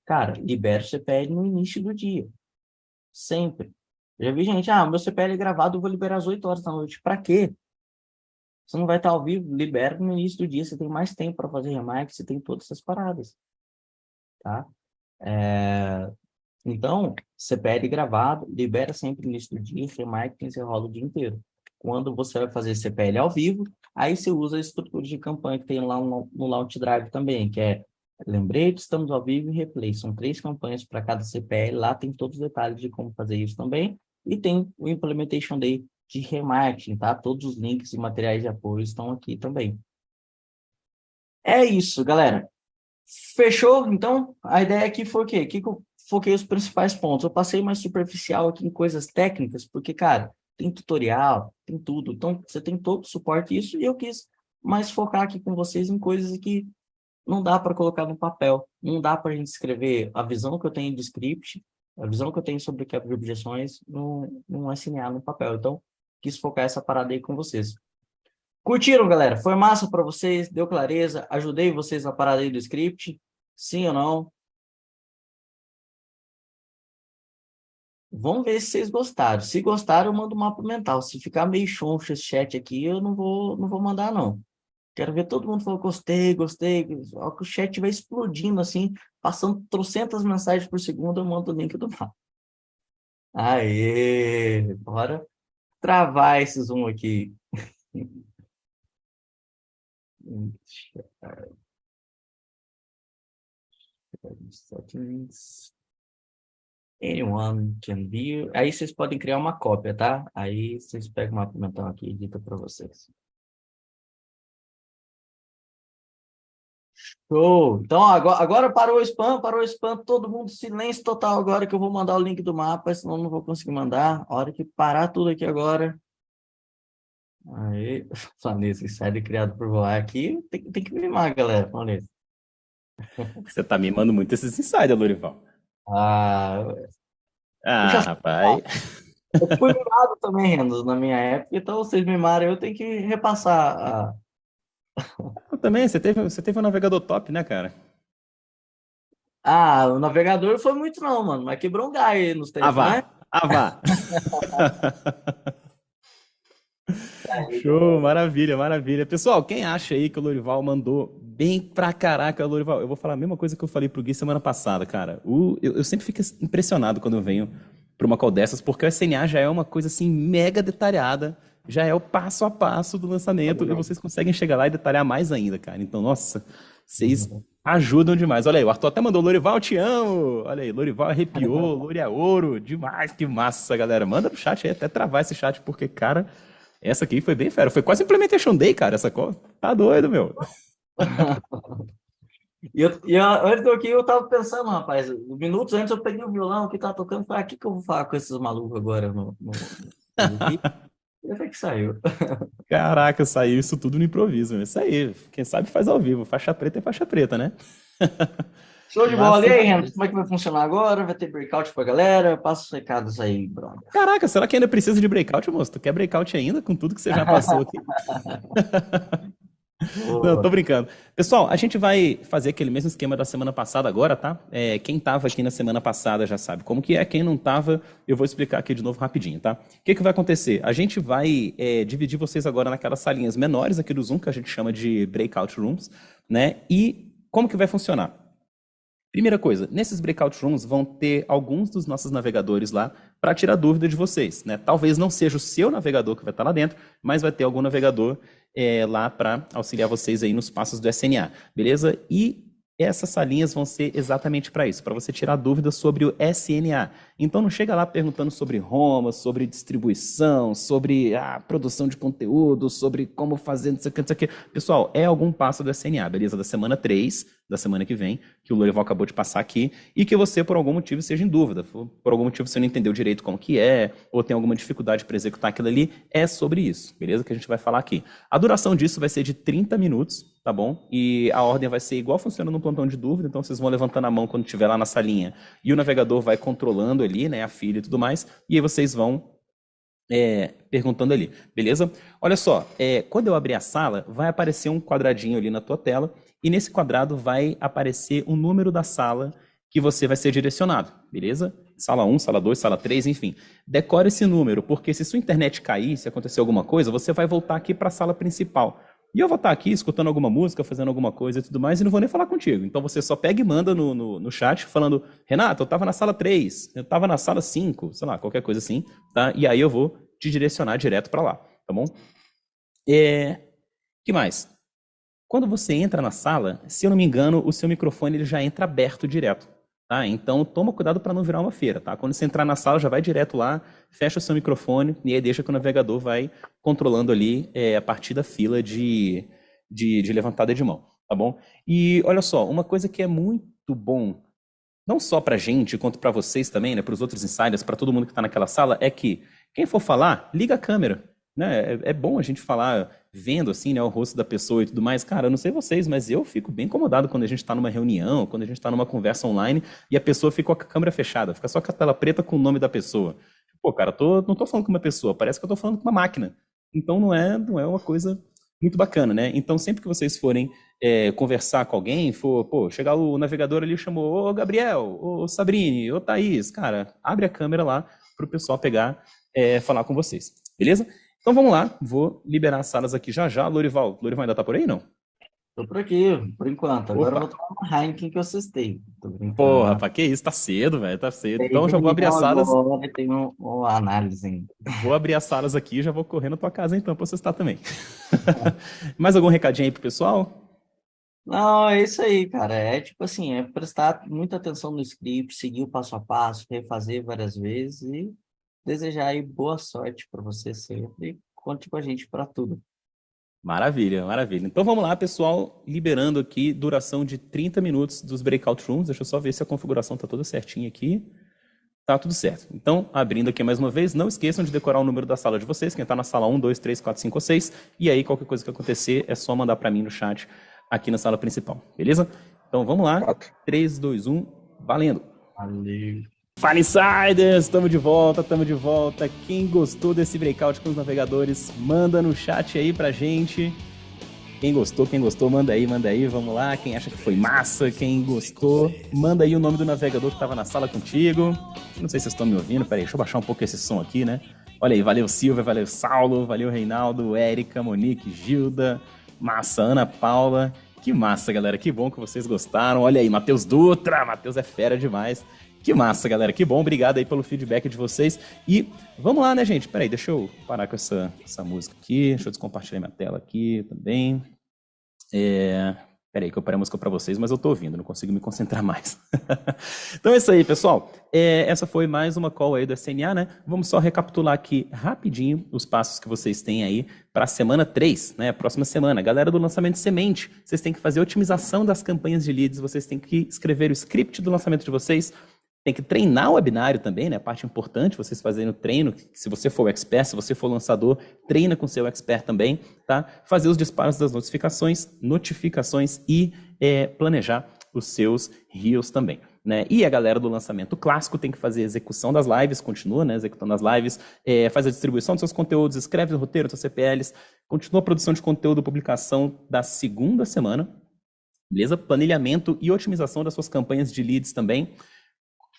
cara, libera o CPL no início do dia. Sempre. Já vi gente, meu CPL é gravado, eu vou liberar às 8 horas da noite. Para quê? Você não vai estar ao vivo, libera no início do dia, você tem mais tempo para fazer remarketing, você tem todas essas paradas, tá? Então, CPL gravado, libera sempre no início do dia, remarketing você rola o dia inteiro. Quando você vai fazer CPL ao vivo, aí você usa a estrutura de campanha que tem lá no Launch Drive também, que é lembrete, estamos ao vivo e replay. São 3 campanhas para cada CPL, lá tem todos os detalhes de como fazer isso também. E tem o Implementation Day de remarketing, tá? Todos os links e materiais de apoio estão aqui também. É isso, galera. Fechou? Então, a ideia aqui foi o quê? Que eu foquei os principais pontos. Eu passei mais superficial aqui em coisas técnicas, porque, cara, tem tutorial, tem tudo. Então, você tem todo o suporte isso, e eu quis mais focar aqui com vocês em coisas que não dá para colocar no papel. Não dá para a gente escrever a visão que eu tenho de script, a visão que eu tenho sobre quebra de objeções num SNA no papel. Então, quis focar essa parada aí com vocês. Curtiram, galera? Foi massa para vocês? Deu clareza? Ajudei vocês na parada aí do script? Sim ou não? Vamos ver se vocês gostaram. Se gostaram, eu mando um mapa mental. Se ficar meio choncho esse chat aqui, eu não vou mandar, não. Quero ver todo mundo falando gostei, gostei. Ó, que o chat vai explodindo assim, passando trocentas mensagens por segundo, eu mando o link do mapa. Aê! Bora travar esse Zoom aqui. Settings. Anyone can view. Aí vocês podem criar uma cópia, tá? Aí vocês pegam o mapa mental aqui e edita para vocês. Show! Então, agora parou o spam, todo mundo silêncio total agora que eu vou mandar o link do mapa, senão eu não vou conseguir mandar. A hora que parar tudo aqui agora. Aí, Vanessa, insider criado por voar aqui, tem que mimar, galera, Vanessa. Você tá mimando muito esses insiders, Lorival. Ah, eu Ah, já rapaz. eu fui mimado também, Renan, na minha época, então vocês mimaram, eu tenho que repassar. Eu também, você teve um navegador top, né, cara? O navegador foi muito não, mano, mas quebrou um galho aí nos Ah, tempos, né? vá! Ah, vá! Show, maravilha, maravilha. Pessoal, quem acha aí que o Lorival mandou bem pra caraca, Lorival? Eu vou falar a mesma coisa que eu falei pro Gui semana passada, cara. Eu sempre fico impressionado quando eu venho pra uma call dessas, porque o SNA já é uma coisa assim mega detalhada, já é o passo a passo do lançamento, e vocês conseguem chegar lá e detalhar mais ainda, cara. Então, nossa, vocês ajudam demais. Olha aí, o Arthur até mandou, Lorival, te amo. Olha aí, Lorival arrepiou, Lori é ouro. Demais, que massa, galera. Manda no chat aí, até travar esse chat, porque, cara, essa aqui foi bem fera. Foi quase Implementation Day, cara, essa call. Tá doido, meu. Antes do que eu tava pensando, rapaz, minutos antes eu peguei o violão que tava tocando, falei, o que que eu vou falar com esses malucos agora e até que saiu. Caraca, saiu isso tudo no improviso, meu. Isso aí, quem sabe faz ao vivo. Faixa preta é faixa preta, né? Show de bola. Massa E aí, demais. Renan, como é que vai funcionar agora? Vai ter breakout pra galera? Passa os recados aí, brother. Caraca, será que ainda precisa de breakout, moço? Tu quer breakout ainda com tudo que você já passou aqui? Não, tô Boa. brincando. Pessoal, a gente vai fazer aquele mesmo esquema da semana passada agora, tá? Quem tava aqui na semana passada já sabe como que é. Quem não tava, eu vou explicar aqui de novo rapidinho, tá? O que que vai acontecer? A gente vai dividir vocês agora naquelas salinhas menores aqui do Zoom, que a gente chama de breakout rooms, né? E como que vai funcionar? Primeira coisa, nesses breakout rooms vão ter alguns dos nossos navegadores lá para tirar dúvida de vocês, né? Talvez não seja o seu navegador que vai estar lá dentro, mas vai ter algum navegador lá para auxiliar vocês aí nos passos do SNA, beleza? E essas salinhas vão ser exatamente para isso, para você tirar dúvidas sobre o SNA. Então não chega lá perguntando sobre Roma, sobre distribuição, sobre a produção de conteúdo, sobre como fazer, não sei o que, não sei o que. Pessoal, é algum passo do SNA, beleza? Da semana 3, da semana que vem, que o Lourival acabou de passar aqui, e que você, por algum motivo, seja em dúvida. Por algum motivo você não entendeu direito como que é, ou tem alguma dificuldade para executar aquilo ali, é sobre isso, beleza? Que a gente vai falar aqui. A duração disso vai ser de 30 minutos, tá bom? E a ordem vai ser igual funciona no plantão de dúvida, então vocês vão levantando a mão quando estiver lá na salinha, e o navegador vai controlando ali, né, a fila e tudo mais, e aí vocês vão perguntando ali, beleza? Olha só, quando eu abrir a sala, vai aparecer um quadradinho ali na tua tela, e nesse quadrado vai aparecer o número da sala que você vai ser direcionado, beleza? Sala 1, sala 2, sala 3, enfim. Decore esse número, porque se sua internet cair, se acontecer alguma coisa, você vai voltar aqui para a sala principal. E eu vou estar aqui escutando alguma música, fazendo alguma coisa e tudo mais, e não vou nem falar contigo. Então você só pega e manda no chat falando, Renato, eu estava na sala 3, eu estava na sala 5, sei lá, qualquer coisa assim, tá? E aí eu vou te direcionar direto para lá, tá bom? Que mais? Quando você entra na sala, se eu não me engano, o seu microfone ele já entra aberto direto, tá? Então toma cuidado para não virar uma feira, tá? Quando você entrar na sala, já vai direto lá, fecha o seu microfone e aí deixa que o navegador vai controlando ali a partir da fila de levantada de mão, tá bom? E olha só, uma coisa que é muito bom, não só pra gente, quanto pra vocês também, né, pros outros insiders, pra todo mundo que tá naquela sala, é que quem for falar, liga a câmera, né? É bom a gente falar vendo assim, né, o rosto da pessoa e tudo mais. Cara, eu não sei vocês, mas eu fico bem incomodado quando a gente tá numa reunião, quando a gente tá numa conversa online e a pessoa fica com a câmera fechada, fica só com a tela preta com o nome da pessoa. Pô, cara, não tô falando com uma pessoa, parece que eu tô falando com uma máquina. Então não é uma coisa muito bacana, né? Então sempre que vocês forem conversar com alguém, chegar o navegador ali e chamou, ô Gabriel, ô Sabrine, ô Thaís, cara, abre a câmera lá pro pessoal pegar, falar com vocês, beleza? Então vamos lá, vou liberar as salas aqui já já. Lourival ainda tá por aí, não? Tô por aqui, por enquanto. Agora eu Opa! vou tomar uma Heineken que eu cestei. Tô Pô, brincando. rapaz, que isso, tá cedo, velho, tá cedo. Tem Então já vou abrir as reunião salas, agora e tem uma análise ainda. vou abrir as salas aqui e já vou correr na tua casa então pra você estar também. Mais algum recadinho aí pro pessoal? Não, é isso aí, cara. É tipo assim, é prestar muita atenção no script, seguir o passo a passo, refazer várias vezes e desejar aí boa sorte para você sempre. E conte com a gente para tudo. Maravilha, maravilha. Então vamos lá, pessoal, liberando aqui duração de 30 minutos dos breakout rooms. Deixa eu só ver se a configuração tá toda certinha aqui. Tá tudo certo. Então, abrindo aqui mais uma vez, não esqueçam de decorar o número da sala de vocês, quem tá na sala 1, 2, 3, 4, 5 ou 6. E aí, qualquer coisa que acontecer, é só mandar para mim no chat aqui na sala principal, beleza? Então vamos lá. 3, 2, 1, valendo! Valeu. Fala Insiders, estamos de volta, Quem gostou desse breakout com os navegadores, manda no chat aí pra gente. Quem gostou, manda aí, vamos lá. Quem acha que foi massa, quem gostou, manda aí o nome do navegador que estava na sala contigo. Não sei se vocês estão me ouvindo, peraí, deixa eu baixar um pouco esse som aqui, né? Olha aí, valeu Silvia, valeu Saulo, valeu Reinaldo, Érica, Monique, Gilda, massa, Ana Paula. Que massa, galera, que bom que vocês gostaram. Olha aí, Matheus Dutra, Matheus é fera demais. Que massa, galera, que bom, obrigado aí pelo feedback de vocês. E vamos lá, né, gente? Peraí, deixa eu parar com essa música aqui, deixa eu descompartilhar minha tela aqui também. Peraí que eu parei a música pra vocês, mas eu tô ouvindo, não consigo me concentrar mais. Então é isso aí, pessoal. Essa foi mais uma call aí do SNA, né? Vamos só recapitular aqui rapidinho os passos que vocês têm aí para a semana 3, né? Próxima semana. Galera do lançamento de semente, vocês têm que fazer otimização das campanhas de leads, vocês têm que escrever o script do lançamento de vocês, tem que treinar o webinário também, né? A parte importante, vocês fazerem o treino. Se você for o expert, se você for o lançador, treina com o seu expert também, tá? Fazer os disparos das notificações e planejar os seus reels também, né? E a galera do lançamento clássico tem que fazer a execução das lives, continua, né? Executando as lives, faz a distribuição dos seus conteúdos, escreve o roteiro dos seus CPLs, continua a produção de conteúdo, publicação da segunda semana, beleza? Planilhamento e otimização das suas campanhas de leads também.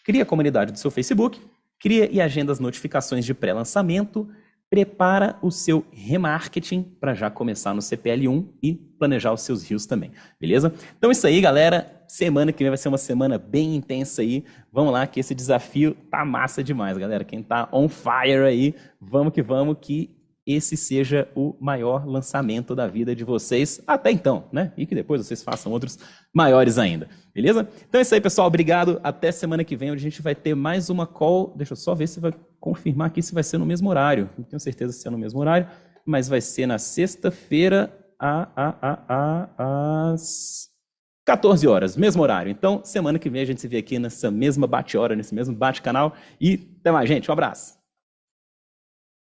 Cria a comunidade do seu Facebook, cria e agenda as notificações de pré-lançamento, prepara o seu remarketing para já começar no CPL1 e planejar os seus reels também, beleza? Então é isso aí, galera. Semana que vem vai ser uma semana bem intensa aí. Vamos lá, que esse desafio tá massa demais, galera. Quem tá on fire aí, vamos que esse seja o maior lançamento da vida de vocês até então, né? E que depois vocês façam outros maiores ainda, beleza? Então é isso aí, pessoal. Obrigado. Até semana que vem, onde a gente vai ter mais uma call. Deixa eu só ver se vai confirmar aqui se vai ser no mesmo horário. Não tenho certeza se é no mesmo horário, mas vai ser na sexta-feira às 14 horas, mesmo horário. Então, semana que vem a gente se vê aqui nessa mesma bate-hora, nesse mesmo bate-canal. E até mais, gente. Um abraço.